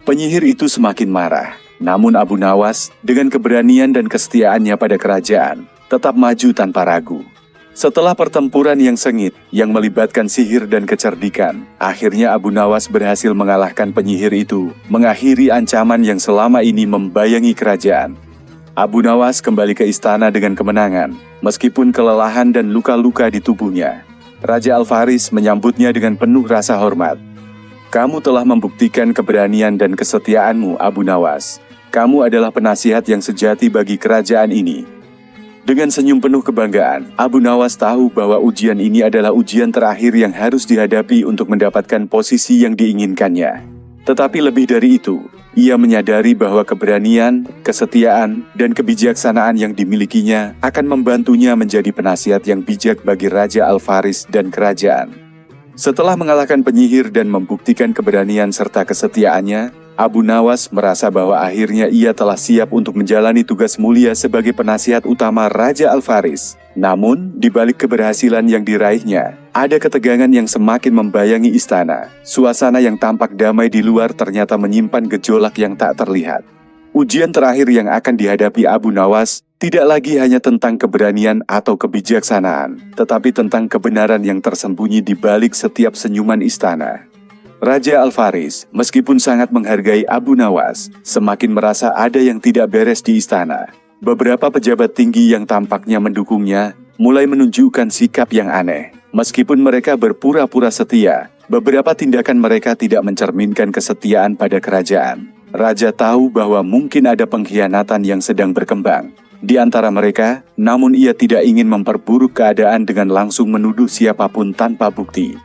Penyihir itu semakin marah, namun Abu Nawas dengan keberanian dan kesetiaannya pada kerajaan, tetap maju tanpa ragu. Setelah pertempuran yang sengit, yang melibatkan sihir dan kecerdikan, akhirnya Abu Nawas berhasil mengalahkan penyihir itu, mengakhiri ancaman yang selama ini membayangi kerajaan. Abu Nawas kembali ke istana dengan kemenangan, meskipun kelelahan dan luka-luka di tubuhnya. Raja Al-Faris menyambutnya dengan penuh rasa hormat. "Kamu telah membuktikan keberanian dan kesetiaanmu, Abu Nawas. Kamu adalah penasihat yang sejati bagi kerajaan ini." Dengan senyum penuh kebanggaan, Abu Nawas tahu bahwa ujian ini adalah ujian terakhir yang harus dihadapi untuk mendapatkan posisi yang diinginkannya. Tetapi lebih dari itu, ia menyadari bahwa keberanian, kesetiaan, dan kebijaksanaan yang dimilikinya akan membantunya menjadi penasihat yang bijak bagi Raja Al-Faris dan kerajaan. Setelah mengalahkan penyihir dan membuktikan keberanian serta kesetiaannya, Abu Nawas merasa bahwa akhirnya ia telah siap untuk menjalani tugas mulia sebagai penasihat utama Raja Al-Faris. Namun, di balik keberhasilan yang diraihnya, ada ketegangan yang semakin membayangi istana. Suasana yang tampak damai di luar ternyata menyimpan gejolak yang tak terlihat. Ujian terakhir yang akan dihadapi Abu Nawas tidak lagi hanya tentang keberanian atau kebijaksanaan, tetapi tentang kebenaran yang tersembunyi di balik setiap senyuman istana. Raja Al-Faris, meskipun sangat menghargai Abu Nawas, semakin merasa ada yang tidak beres di istana. Beberapa pejabat tinggi yang tampaknya mendukungnya mulai menunjukkan sikap yang aneh. Meskipun mereka berpura-pura setia, beberapa tindakan mereka tidak mencerminkan kesetiaan pada kerajaan. Raja tahu bahwa mungkin ada pengkhianatan yang sedang berkembang di antara mereka, namun ia tidak ingin memperburuk keadaan dengan langsung menuduh siapapun tanpa bukti.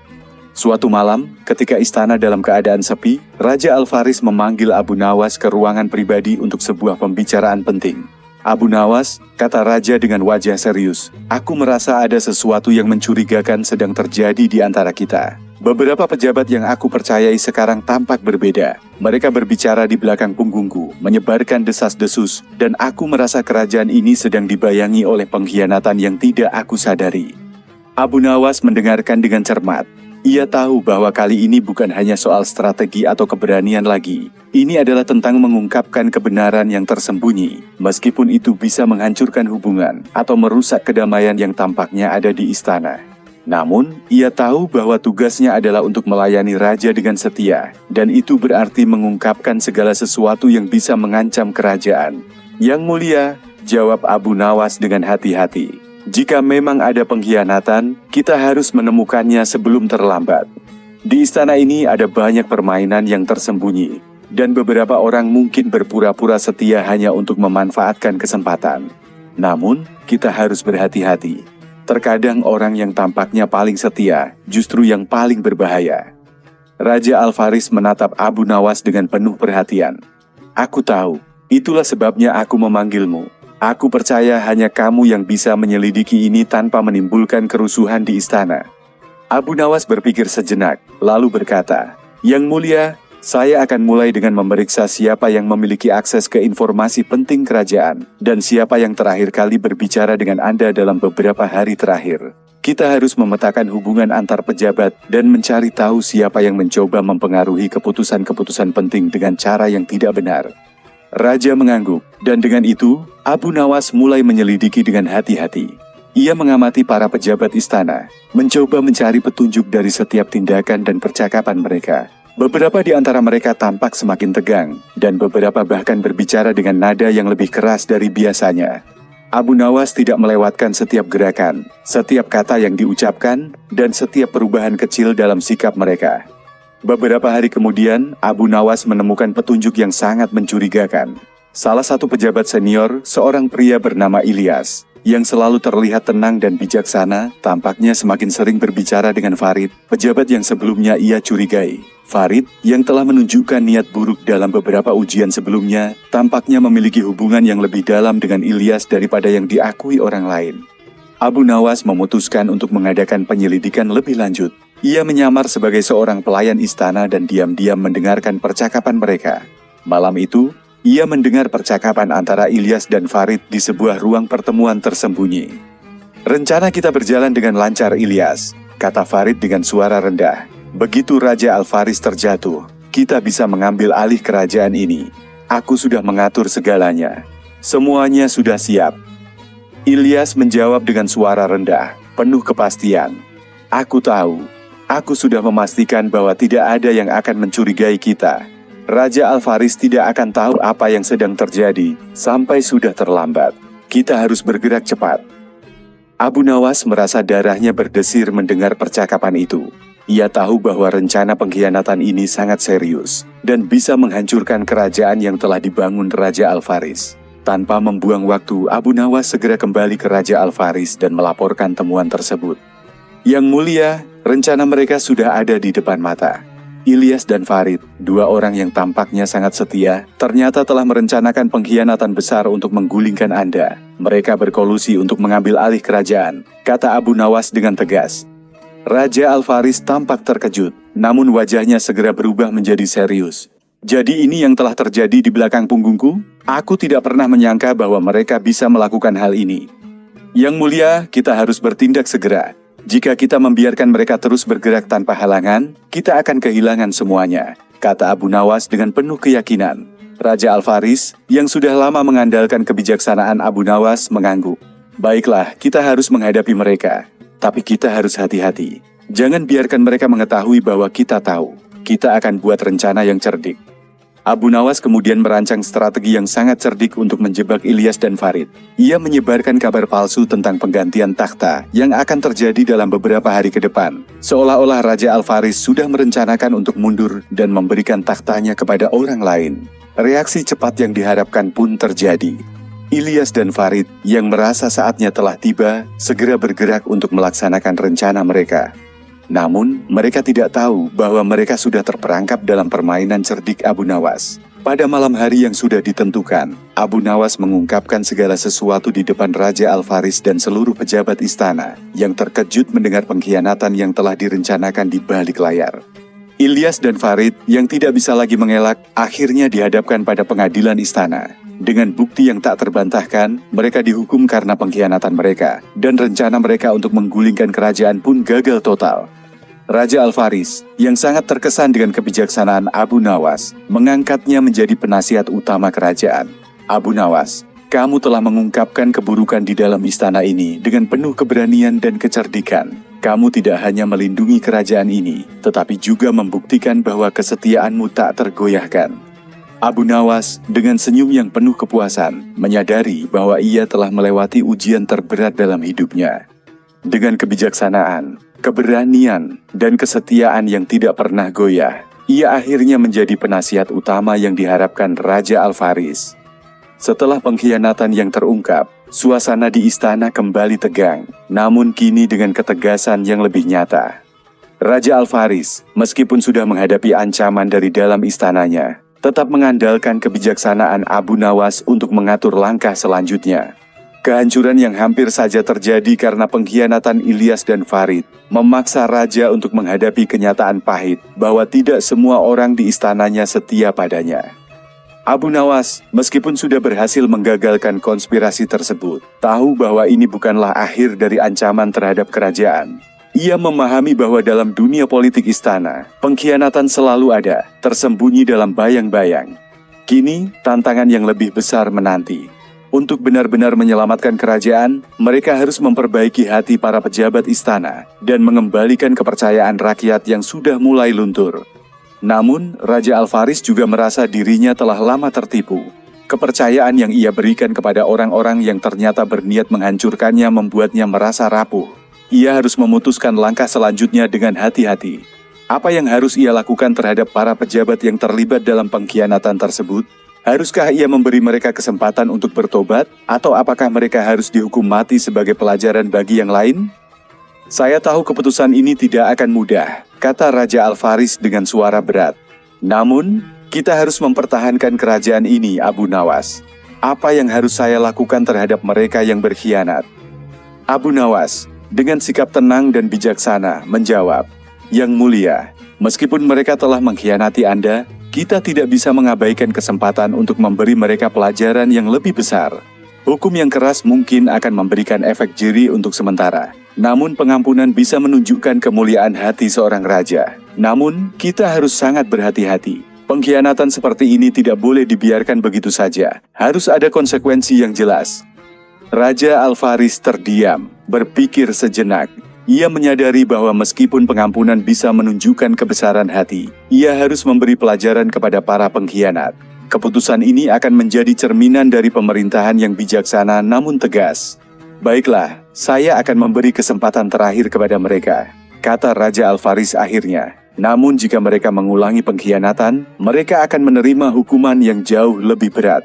Suatu malam, ketika istana dalam keadaan sepi, Raja Al-Faris memanggil Abu Nawas ke ruangan pribadi untuk sebuah pembicaraan penting. "Abu Nawas," kata Raja dengan wajah serius, "aku merasa ada sesuatu yang mencurigakan sedang terjadi di antara kita. Beberapa pejabat yang aku percayai sekarang tampak berbeda. Mereka berbicara di belakang punggungku, menyebarkan desas-desus, dan aku merasa kerajaan ini sedang dibayangi oleh pengkhianatan yang tidak aku sadari." Abu Nawas mendengarkan dengan cermat. Ia tahu bahwa kali ini bukan hanya soal strategi atau keberanian lagi. Ini adalah tentang mengungkapkan kebenaran yang tersembunyi, meskipun itu bisa menghancurkan hubungan atau merusak kedamaian yang tampaknya ada di istana. Namun, ia tahu bahwa tugasnya adalah untuk melayani raja dengan setia, dan itu berarti mengungkapkan segala sesuatu yang bisa mengancam kerajaan. "Yang mulia," jawab Abu Nawas dengan hati-hati. "Jika memang ada pengkhianatan, kita harus menemukannya sebelum terlambat. Di istana ini ada banyak permainan yang tersembunyi, dan beberapa orang mungkin berpura-pura setia hanya untuk memanfaatkan kesempatan. Namun, kita harus berhati-hati. Terkadang orang yang tampaknya paling setia, justru yang paling berbahaya." Raja Al-Faris menatap Abu Nawas dengan penuh perhatian. "Aku tahu, itulah sebabnya aku memanggilmu. Aku percaya hanya kamu yang bisa menyelidiki ini tanpa menimbulkan kerusuhan di istana." Abu Nawas berpikir sejenak, lalu berkata, "Yang mulia, saya akan mulai dengan memeriksa siapa yang memiliki akses ke informasi penting kerajaan, dan siapa yang terakhir kali berbicara dengan Anda dalam beberapa hari terakhir. Kita harus memetakan hubungan antar pejabat dan mencari tahu siapa yang mencoba mempengaruhi keputusan-keputusan penting dengan cara yang tidak benar." Raja mengangguk, dan dengan itu, Abu Nawas mulai menyelidiki dengan hati-hati. Ia mengamati para pejabat istana, mencoba mencari petunjuk dari setiap tindakan dan percakapan mereka. Beberapa di antara mereka tampak semakin tegang, dan beberapa bahkan berbicara dengan nada yang lebih keras dari biasanya. Abu Nawas tidak melewatkan setiap gerakan, setiap kata yang diucapkan, dan setiap perubahan kecil dalam sikap mereka. Beberapa hari kemudian, Abu Nawas menemukan petunjuk yang sangat mencurigakan. Salah satu pejabat senior, seorang pria bernama Ilyas, yang selalu terlihat tenang dan bijaksana, tampaknya semakin sering berbicara dengan Farid, pejabat yang sebelumnya ia curigai. Farid, yang telah menunjukkan niat buruk dalam beberapa ujian sebelumnya, tampaknya memiliki hubungan yang lebih dalam dengan Ilyas daripada yang diakui orang lain. Abu Nawas memutuskan untuk mengadakan penyelidikan lebih lanjut. Ia menyamar sebagai seorang pelayan istana dan diam-diam mendengarkan percakapan mereka. Malam itu, ia mendengar percakapan antara Ilyas dan Farid di sebuah ruang pertemuan tersembunyi. "Rencana kita berjalan dengan lancar, Ilyas," kata Farid dengan suara rendah. "Begitu Raja Al-Faris terjatuh, kita bisa mengambil alih kerajaan ini. Aku sudah mengatur segalanya. Semuanya sudah siap." Ilyas menjawab dengan suara rendah, penuh kepastian. "Aku tahu. Aku sudah memastikan bahwa tidak ada yang akan mencurigai kita. Raja Al-Faris tidak akan tahu apa yang sedang terjadi sampai sudah terlambat. Kita harus bergerak cepat." Abu Nawas merasa darahnya berdesir mendengar percakapan itu. Ia tahu bahwa rencana pengkhianatan ini sangat serius dan bisa menghancurkan kerajaan yang telah dibangun Raja Al-Faris. Tanpa membuang waktu, Abu Nawas segera kembali ke Raja Al-Faris dan melaporkan temuan tersebut. "Yang mulia, rencana mereka sudah ada di depan mata. Ilyas dan Farid, dua orang yang tampaknya sangat setia, ternyata telah merencanakan pengkhianatan besar untuk menggulingkan Anda. Mereka berkolusi untuk mengambil alih kerajaan," kata Abu Nawas dengan tegas. Raja Al-Faris tampak terkejut, namun wajahnya segera berubah menjadi serius. "Jadi ini yang telah terjadi di belakang punggungku? Aku tidak pernah menyangka bahwa mereka bisa melakukan hal ini. Yang mulia, kita harus bertindak segera. Jika kita membiarkan mereka terus bergerak tanpa halangan, kita akan kehilangan semuanya," kata Abu Nawas dengan penuh keyakinan. Raja Al-Faris, yang sudah lama mengandalkan kebijaksanaan Abu Nawas, mengangguk. "Baiklah, kita harus menghadapi mereka. Tapi kita harus hati-hati. Jangan biarkan mereka mengetahui bahwa kita tahu. Kita akan buat rencana yang cerdik." Abu Nawas kemudian merancang strategi yang sangat cerdik untuk menjebak Ilyas dan Farid. Ia menyebarkan kabar palsu tentang penggantian takhta yang akan terjadi dalam beberapa hari ke depan. Seolah-olah Raja Al-Faris sudah merencanakan untuk mundur dan memberikan takhtanya kepada orang lain. Reaksi cepat yang diharapkan pun terjadi. Ilyas dan Farid yang merasa saatnya telah tiba, segera bergerak untuk melaksanakan rencana mereka. Namun, mereka tidak tahu bahwa mereka sudah terperangkap dalam permainan cerdik Abu Nawas. Pada malam hari yang sudah ditentukan, Abu Nawas mengungkapkan segala sesuatu di depan Raja Al-Faris dan seluruh pejabat istana yang terkejut mendengar pengkhianatan yang telah direncanakan di balik layar. Ilyas dan Farid yang tidak bisa lagi mengelak, akhirnya dihadapkan pada pengadilan istana. Dengan bukti yang tak terbantahkan, mereka dihukum karena pengkhianatan mereka, dan rencana mereka untuk menggulingkan kerajaan pun gagal total. Raja Al-Faris, yang sangat terkesan dengan kebijaksanaan Abu Nawas, mengangkatnya menjadi penasihat utama kerajaan. "Abu Nawas, kamu telah mengungkapkan keburukan di dalam istana ini dengan penuh keberanian dan kecerdikan. Kamu tidak hanya melindungi kerajaan ini, tetapi juga membuktikan bahwa kesetiaanmu tak tergoyahkan." Abu Nawas dengan senyum yang penuh kepuasan menyadari bahwa ia telah melewati ujian terberat dalam hidupnya. Dengan kebijaksanaan, keberanian, dan kesetiaan yang tidak pernah goyah, ia akhirnya menjadi penasihat utama yang diharapkan Raja Al-Faris. Setelah pengkhianatan yang terungkap, suasana di istana kembali tegang, namun kini dengan ketegasan yang lebih nyata. Raja Al-Faris, meskipun sudah menghadapi ancaman dari dalam istananya, tetap mengandalkan kebijaksanaan Abu Nawas untuk mengatur langkah selanjutnya. Kehancuran yang hampir saja terjadi karena pengkhianatan Ilyas dan Farid memaksa Raja untuk menghadapi kenyataan pahit bahwa tidak semua orang di istananya setia padanya. Abu Nawas, meskipun sudah berhasil menggagalkan konspirasi tersebut, tahu bahwa ini bukanlah akhir dari ancaman terhadap kerajaan. Ia memahami bahwa dalam dunia politik istana, pengkhianatan selalu ada, tersembunyi dalam bayang-bayang. Kini, tantangan yang lebih besar menanti. Untuk benar-benar menyelamatkan kerajaan, mereka harus memperbaiki hati para pejabat istana dan mengembalikan kepercayaan rakyat yang sudah mulai luntur. Namun, Raja Al-Faris juga merasa dirinya telah lama tertipu. Kepercayaan yang ia berikan kepada orang-orang yang ternyata berniat menghancurkannya membuatnya merasa rapuh. Ia harus memutuskan langkah selanjutnya dengan hati-hati. Apa yang harus ia lakukan terhadap para pejabat yang terlibat dalam pengkhianatan tersebut? Haruskah ia memberi mereka kesempatan untuk bertobat, atau apakah mereka harus dihukum mati sebagai pelajaran bagi yang lain? Saya tahu keputusan ini tidak akan mudah, kata Raja Al-Faris dengan suara berat. Namun, kita harus mempertahankan kerajaan ini, Abu Nawas. Apa yang harus saya lakukan terhadap mereka yang berkhianat? Abu Nawas, dengan sikap tenang dan bijaksana, menjawab, Yang mulia, meskipun mereka telah mengkhianati Anda, kita tidak bisa mengabaikan kesempatan untuk memberi mereka pelajaran yang lebih besar. Hukum yang keras mungkin akan memberikan efek jeri untuk sementara. Namun pengampunan bisa menunjukkan kemuliaan hati seorang raja. Namun, kita harus sangat berhati-hati. Pengkhianatan seperti ini tidak boleh dibiarkan begitu saja. Harus ada konsekuensi yang jelas. Raja Al-Faris terdiam, berpikir sejenak. Ia menyadari bahwa meskipun pengampunan bisa menunjukkan kebesaran hati, ia harus memberi pelajaran kepada para pengkhianat. Keputusan ini akan menjadi cerminan dari pemerintahan yang bijaksana namun tegas. Baiklah, saya akan memberi kesempatan terakhir kepada mereka, kata Raja Al-Faris akhirnya. Namun jika mereka mengulangi pengkhianatan, mereka akan menerima hukuman yang jauh lebih berat.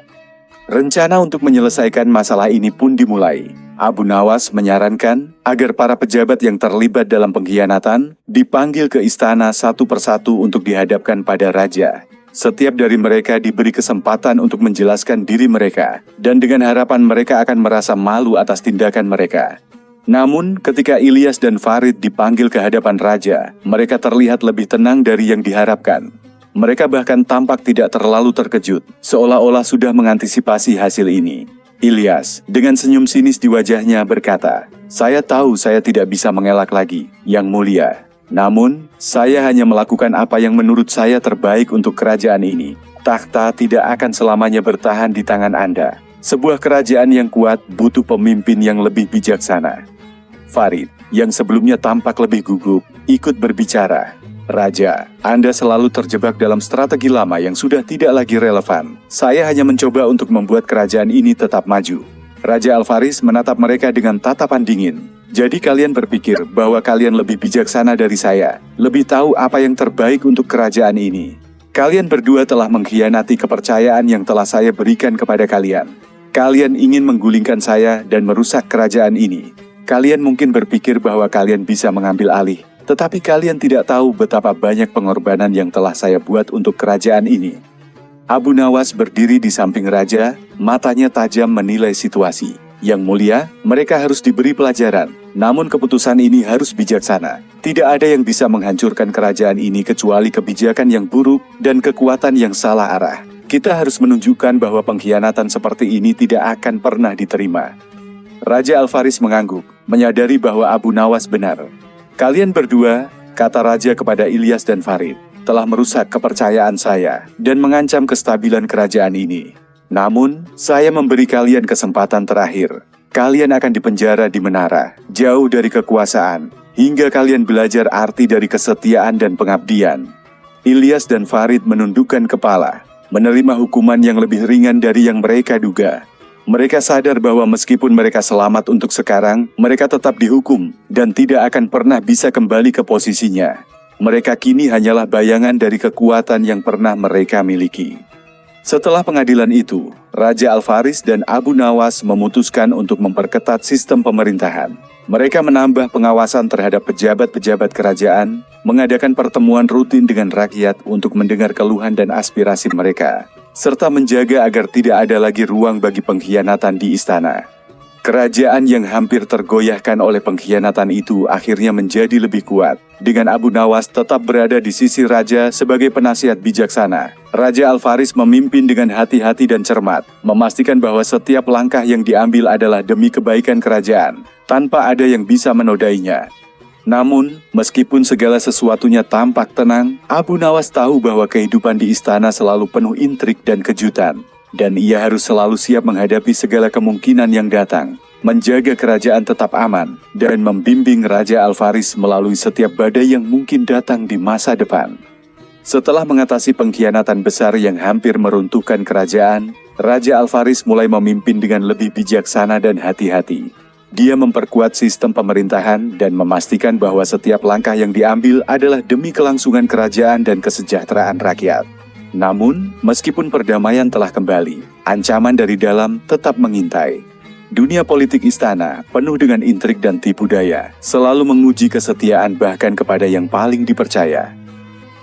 Rencana untuk menyelesaikan masalah ini pun dimulai. Abu Nawas menyarankan agar para pejabat yang terlibat dalam pengkhianatan dipanggil ke istana satu persatu untuk dihadapkan pada raja. Setiap dari mereka diberi kesempatan untuk menjelaskan diri mereka, dan dengan harapan mereka akan merasa malu atas tindakan mereka. Namun, ketika Ilyas dan Farid dipanggil ke hadapan raja, mereka terlihat lebih tenang dari yang diharapkan. Mereka bahkan tampak tidak terlalu terkejut, seolah-olah sudah mengantisipasi hasil ini. Ilyas, dengan senyum sinis di wajahnya berkata, "Saya tahu saya tidak bisa mengelak lagi, Yang Mulia. Namun, saya hanya melakukan apa yang menurut saya terbaik untuk kerajaan ini. Takhta tidak akan selamanya bertahan di tangan Anda. Sebuah kerajaan yang kuat butuh pemimpin yang lebih bijaksana." Farid, yang sebelumnya tampak lebih gugup, ikut berbicara. "Raja, Anda selalu terjebak dalam strategi lama yang sudah tidak lagi relevan. Saya hanya mencoba untuk membuat kerajaan ini tetap maju." Raja Al-Faris menatap mereka dengan tatapan dingin. "Jadi kalian berpikir bahwa kalian lebih bijaksana dari saya, lebih tahu apa yang terbaik untuk kerajaan ini. Kalian berdua telah mengkhianati kepercayaan yang telah saya berikan kepada kalian. Kalian ingin menggulingkan saya dan merusak kerajaan ini. Kalian mungkin berpikir bahwa kalian bisa mengambil alih, tetapi kalian tidak tahu betapa banyak pengorbanan yang telah saya buat untuk kerajaan ini." Abu Nawas berdiri di samping raja, matanya tajam menilai situasi. "Yang Mulia, mereka harus diberi pelajaran. Namun keputusan ini harus bijaksana. Tidak ada yang bisa menghancurkan kerajaan ini kecuali kebijakan yang buruk dan kekuatan yang salah arah. Kita harus menunjukkan bahwa pengkhianatan seperti ini tidak akan pernah diterima." Raja Al-Faris mengangguk, menyadari bahwa Abu Nawas benar. "Kalian berdua," kata raja kepada Ilyas dan Farid, "telah merusak kepercayaan saya dan mengancam kestabilan kerajaan ini. Namun, saya memberi kalian kesempatan terakhir. Kalian akan dipenjara di menara, jauh dari kekuasaan, hingga kalian belajar arti dari kesetiaan dan pengabdian." Ilyas dan Farid menundukkan kepala, menerima hukuman yang lebih ringan dari yang mereka duga. Mereka sadar bahwa meskipun mereka selamat untuk sekarang, mereka tetap dihukum dan tidak akan pernah bisa kembali ke posisinya. Mereka kini hanyalah bayangan dari kekuatan yang pernah mereka miliki. Setelah pengadilan itu, Raja Al-Faris dan Abu Nawas memutuskan untuk memperketat sistem pemerintahan. Mereka menambah pengawasan terhadap pejabat-pejabat kerajaan, mengadakan pertemuan rutin dengan rakyat untuk mendengar keluhan dan aspirasi mereka, serta menjaga agar tidak ada lagi ruang bagi pengkhianatan di istana. Kerajaan yang hampir tergoyahkan oleh pengkhianatan itu akhirnya menjadi lebih kuat. Dengan Abu Nawas tetap berada di sisi raja sebagai penasihat bijaksana, Raja Al-Faris memimpin dengan hati-hati dan cermat, memastikan bahwa setiap langkah yang diambil adalah demi kebaikan kerajaan, tanpa ada yang bisa menodainya. Namun, meskipun segala sesuatunya tampak tenang, Abu Nawas tahu bahwa kehidupan di istana selalu penuh intrik dan kejutan, dan ia harus selalu siap menghadapi segala kemungkinan yang datang, menjaga kerajaan tetap aman, dan membimbing Raja Al-Faris melalui setiap badai yang mungkin datang di masa depan. Setelah mengatasi pengkhianatan besar yang hampir meruntuhkan kerajaan, Raja Al-Faris mulai memimpin dengan lebih bijaksana dan hati-hati. Dia memperkuat sistem pemerintahan dan memastikan bahwa setiap langkah yang diambil adalah demi kelangsungan kerajaan dan kesejahteraan rakyat. Namun, meskipun perdamaian telah kembali, ancaman dari dalam tetap mengintai. Dunia politik istana penuh dengan intrik dan tipu daya, selalu menguji kesetiaan bahkan kepada yang paling dipercaya.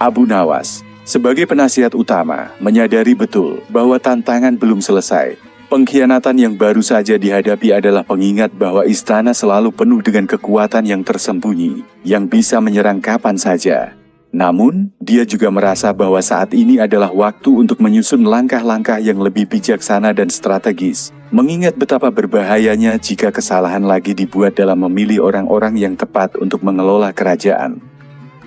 Abu Nawas, sebagai penasihat utama, menyadari betul bahwa tantangan belum selesai. Pengkhianatan yang baru saja dihadapi adalah pengingat bahwa istana selalu penuh dengan kekuatan yang tersembunyi, yang bisa menyerang kapan saja. Namun, dia juga merasa bahwa saat ini adalah waktu untuk menyusun langkah-langkah yang lebih bijaksana dan strategis, mengingat betapa berbahayanya jika kesalahan lagi dibuat dalam memilih orang-orang yang tepat untuk mengelola kerajaan.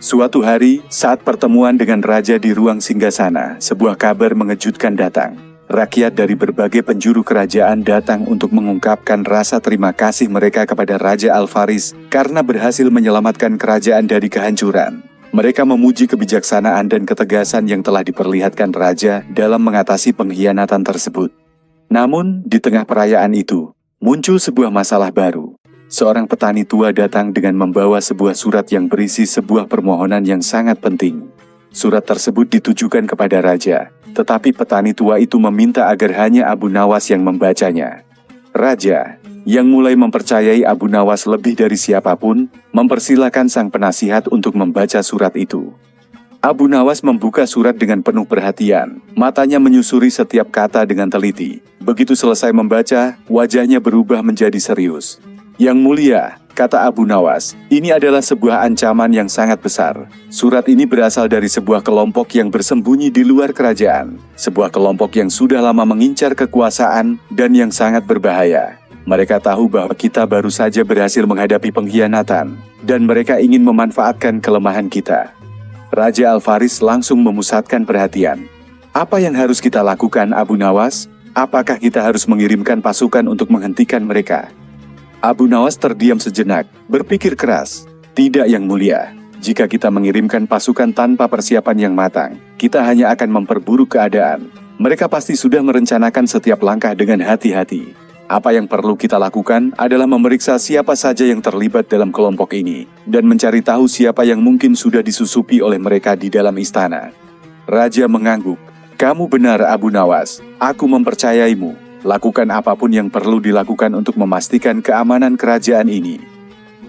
Suatu hari, saat pertemuan dengan raja di ruang singgasana, sebuah kabar mengejutkan datang. Rakyat dari berbagai penjuru kerajaan datang untuk mengungkapkan rasa terima kasih mereka kepada Raja Al-Faris karena berhasil menyelamatkan kerajaan dari kehancuran. Mereka memuji kebijaksanaan dan ketegasan yang telah diperlihatkan Raja dalam mengatasi pengkhianatan tersebut. Namun, di tengah perayaan itu, muncul sebuah masalah baru. Seorang petani tua datang dengan membawa sebuah surat yang berisi sebuah permohonan yang sangat penting. Surat tersebut ditujukan kepada Raja, tetapi petani tua itu meminta agar hanya Abu Nawas yang membacanya. Raja, yang mulai mempercayai Abu Nawas lebih dari siapapun, mempersilahkan sang penasihat untuk membaca surat itu. Abu Nawas membuka surat dengan penuh perhatian, matanya menyusuri setiap kata dengan teliti. Begitu selesai membaca, wajahnya berubah menjadi serius. Yang mulia, kata Abu Nawas, ini adalah sebuah ancaman yang sangat besar. Surat ini berasal dari sebuah kelompok yang bersembunyi di luar kerajaan. Sebuah kelompok yang sudah lama mengincar kekuasaan dan yang sangat berbahaya. Mereka tahu bahwa kita baru saja berhasil menghadapi pengkhianatan, dan mereka ingin memanfaatkan kelemahan kita. Raja Al-Faris langsung memusatkan perhatian. Apa yang harus kita lakukan, Abu Nawas? Apakah kita harus mengirimkan pasukan untuk menghentikan mereka? Abu Nawas terdiam sejenak, berpikir keras. Tidak, Yang Mulia. Jika kita mengirimkan pasukan tanpa persiapan yang matang, kita hanya akan memperburuk keadaan. Mereka pasti sudah merencanakan setiap langkah dengan hati-hati. Apa yang perlu kita lakukan adalah memeriksa siapa saja yang terlibat dalam kelompok ini, dan mencari tahu siapa yang mungkin sudah disusupi oleh mereka di dalam istana. Raja mengangguk. Kamu benar, Abu Nawas. Aku mempercayaimu. Lakukan apapun yang perlu dilakukan untuk memastikan keamanan kerajaan ini.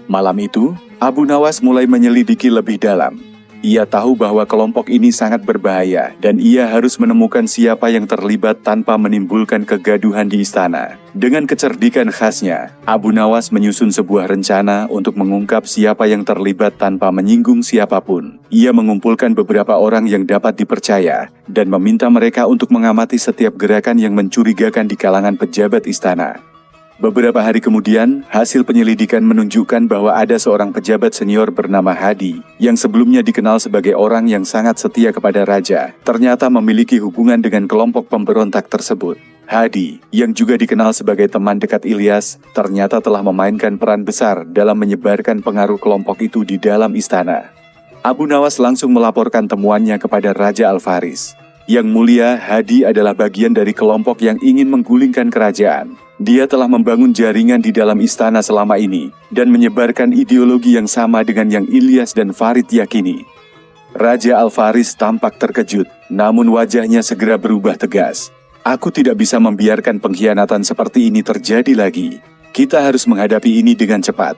Malam itu, Abu Nawas mulai menyelidiki lebih dalam. Ia tahu bahwa kelompok ini sangat berbahaya dan ia harus menemukan siapa yang terlibat tanpa menimbulkan kegaduhan di istana. Dengan kecerdikan khasnya, Abu Nawas menyusun sebuah rencana untuk mengungkap siapa yang terlibat tanpa menyinggung siapapun. Ia mengumpulkan beberapa orang yang dapat dipercaya dan meminta mereka untuk mengamati setiap gerakan yang mencurigakan di kalangan pejabat istana. Beberapa hari kemudian, hasil penyelidikan menunjukkan bahwa ada seorang pejabat senior bernama Hadi, yang sebelumnya dikenal sebagai orang yang sangat setia kepada raja, ternyata memiliki hubungan dengan kelompok pemberontak tersebut. Hadi, yang juga dikenal sebagai teman dekat Ilyas, ternyata telah memainkan peran besar dalam menyebarkan pengaruh kelompok itu di dalam istana. Abu Nawas langsung melaporkan temuannya kepada Raja Al-Faris. Yang Mulia, Hadi adalah bagian dari kelompok yang ingin menggulingkan kerajaan. Dia telah membangun jaringan di dalam istana selama ini dan menyebarkan ideologi yang sama dengan yang Ilyas dan Farid yakini. Raja Al-Faris tampak terkejut, namun wajahnya segera berubah tegas. Aku tidak bisa membiarkan pengkhianatan seperti ini terjadi lagi. Kita harus menghadapi ini dengan cepat.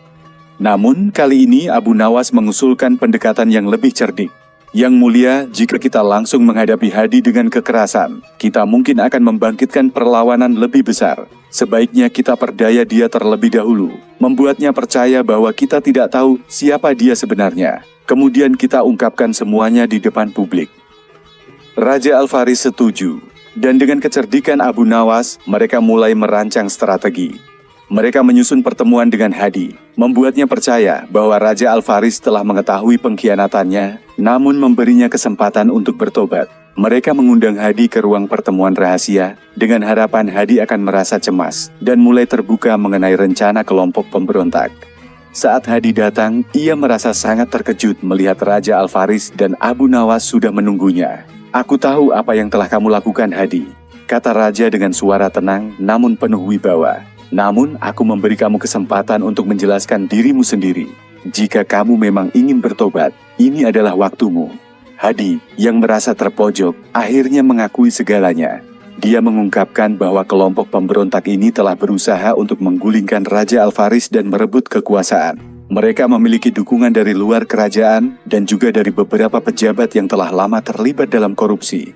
Namun kali ini Abu Nawas mengusulkan pendekatan yang lebih cerdik. Yang Mulia, jika kita langsung menghadapi Hadi dengan kekerasan, kita mungkin akan membangkitkan perlawanan lebih besar. Sebaiknya kita perdaya dia terlebih dahulu, membuatnya percaya bahwa kita tidak tahu siapa dia sebenarnya. Kemudian kita ungkapkan semuanya di depan publik. Raja Al-Faris setuju, dan dengan kecerdikan Abu Nawas, mereka mulai merancang strategi. Mereka menyusun pertemuan dengan Hadi, membuatnya percaya bahwa Raja Al-Faris telah mengetahui pengkhianatannya, namun memberinya kesempatan untuk bertobat. Mereka mengundang Hadi ke ruang pertemuan rahasia, dengan harapan Hadi akan merasa cemas, dan mulai terbuka mengenai rencana kelompok pemberontak. Saat Hadi datang, ia merasa sangat terkejut melihat Raja Al-Faris dan Abu Nawas sudah menunggunya. Aku tahu apa yang telah kamu lakukan, Hadi, kata Raja dengan suara tenang namun penuh wibawa. Namun, aku memberi kamu kesempatan untuk menjelaskan dirimu sendiri. Jika kamu memang ingin bertobat, ini adalah waktumu. Hadi, yang merasa terpojok, akhirnya mengakui segalanya. Dia mengungkapkan bahwa kelompok pemberontak ini telah berusaha untuk menggulingkan Raja Alvaris dan merebut kekuasaan. Mereka memiliki dukungan dari luar kerajaan dan juga dari beberapa pejabat yang telah lama terlibat dalam korupsi.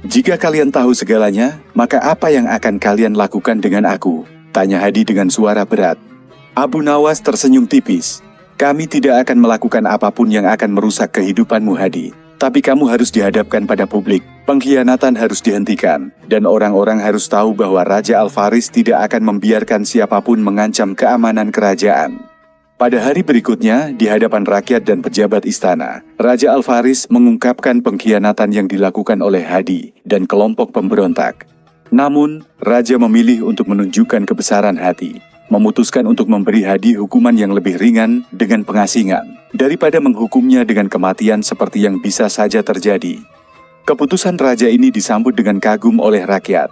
Jika kalian tahu segalanya, maka apa yang akan kalian lakukan dengan aku? Tanya Hadi dengan suara berat. Abu Nawas tersenyum tipis. Kami tidak akan melakukan apapun yang akan merusak kehidupanmu, Hadi. Tapi kamu harus dihadapkan pada publik. Pengkhianatan harus dihentikan. Dan orang-orang harus tahu bahwa Raja Alvaris tidak akan membiarkan siapapun mengancam keamanan kerajaan. Pada hari berikutnya, di hadapan rakyat dan pejabat istana, Raja Alvaris mengungkapkan pengkhianatan yang dilakukan oleh Hadi dan kelompok pemberontak. Namun, Raja memilih untuk menunjukkan kebesaran hati. Memutuskan untuk memberi Hadi hukuman yang lebih ringan dengan pengasingan, daripada menghukumnya dengan kematian seperti yang bisa saja terjadi. Keputusan raja ini disambut dengan kagum oleh rakyat.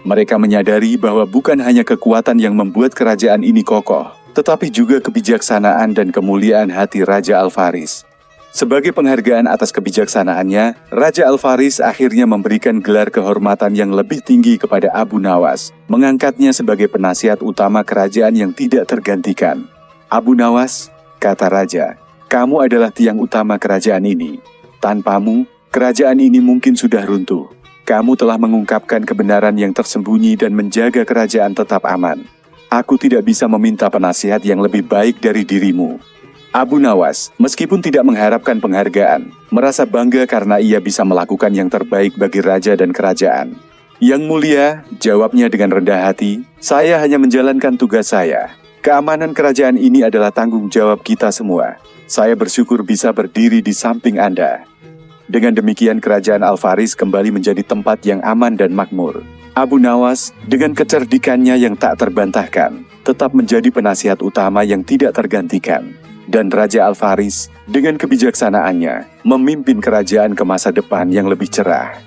Mereka menyadari bahwa bukan hanya kekuatan yang membuat kerajaan ini kokoh, tetapi juga kebijaksanaan dan kemuliaan hati Raja Alvaris. Sebagai penghargaan atas kebijaksanaannya, Raja Alvaris akhirnya memberikan gelar kehormatan yang lebih tinggi kepada Abu Nawas, mengangkatnya sebagai penasihat utama kerajaan yang tidak tergantikan. Abu Nawas, kata Raja, kamu adalah tiang utama kerajaan ini. Tanpamu, kerajaan ini mungkin sudah runtuh. Kamu telah mengungkapkan kebenaran yang tersembunyi dan menjaga kerajaan tetap aman. Aku tidak bisa meminta penasihat yang lebih baik dari dirimu. Abu Nawas, meskipun tidak mengharapkan penghargaan, merasa bangga karena ia bisa melakukan yang terbaik bagi raja dan kerajaan. Yang mulia, jawabnya dengan rendah hati, saya hanya menjalankan tugas saya. Keamanan kerajaan ini adalah tanggung jawab kita semua. Saya bersyukur bisa berdiri di samping Anda. Dengan demikian kerajaan Alvaris kembali menjadi tempat yang aman dan makmur. Abu Nawas, dengan kecerdikannya yang tak terbantahkan, tetap menjadi penasihat utama yang tidak tergantikan. Dan Raja Alvaris, dengan kebijaksanaannya, memimpin kerajaan ke masa depan yang lebih cerah.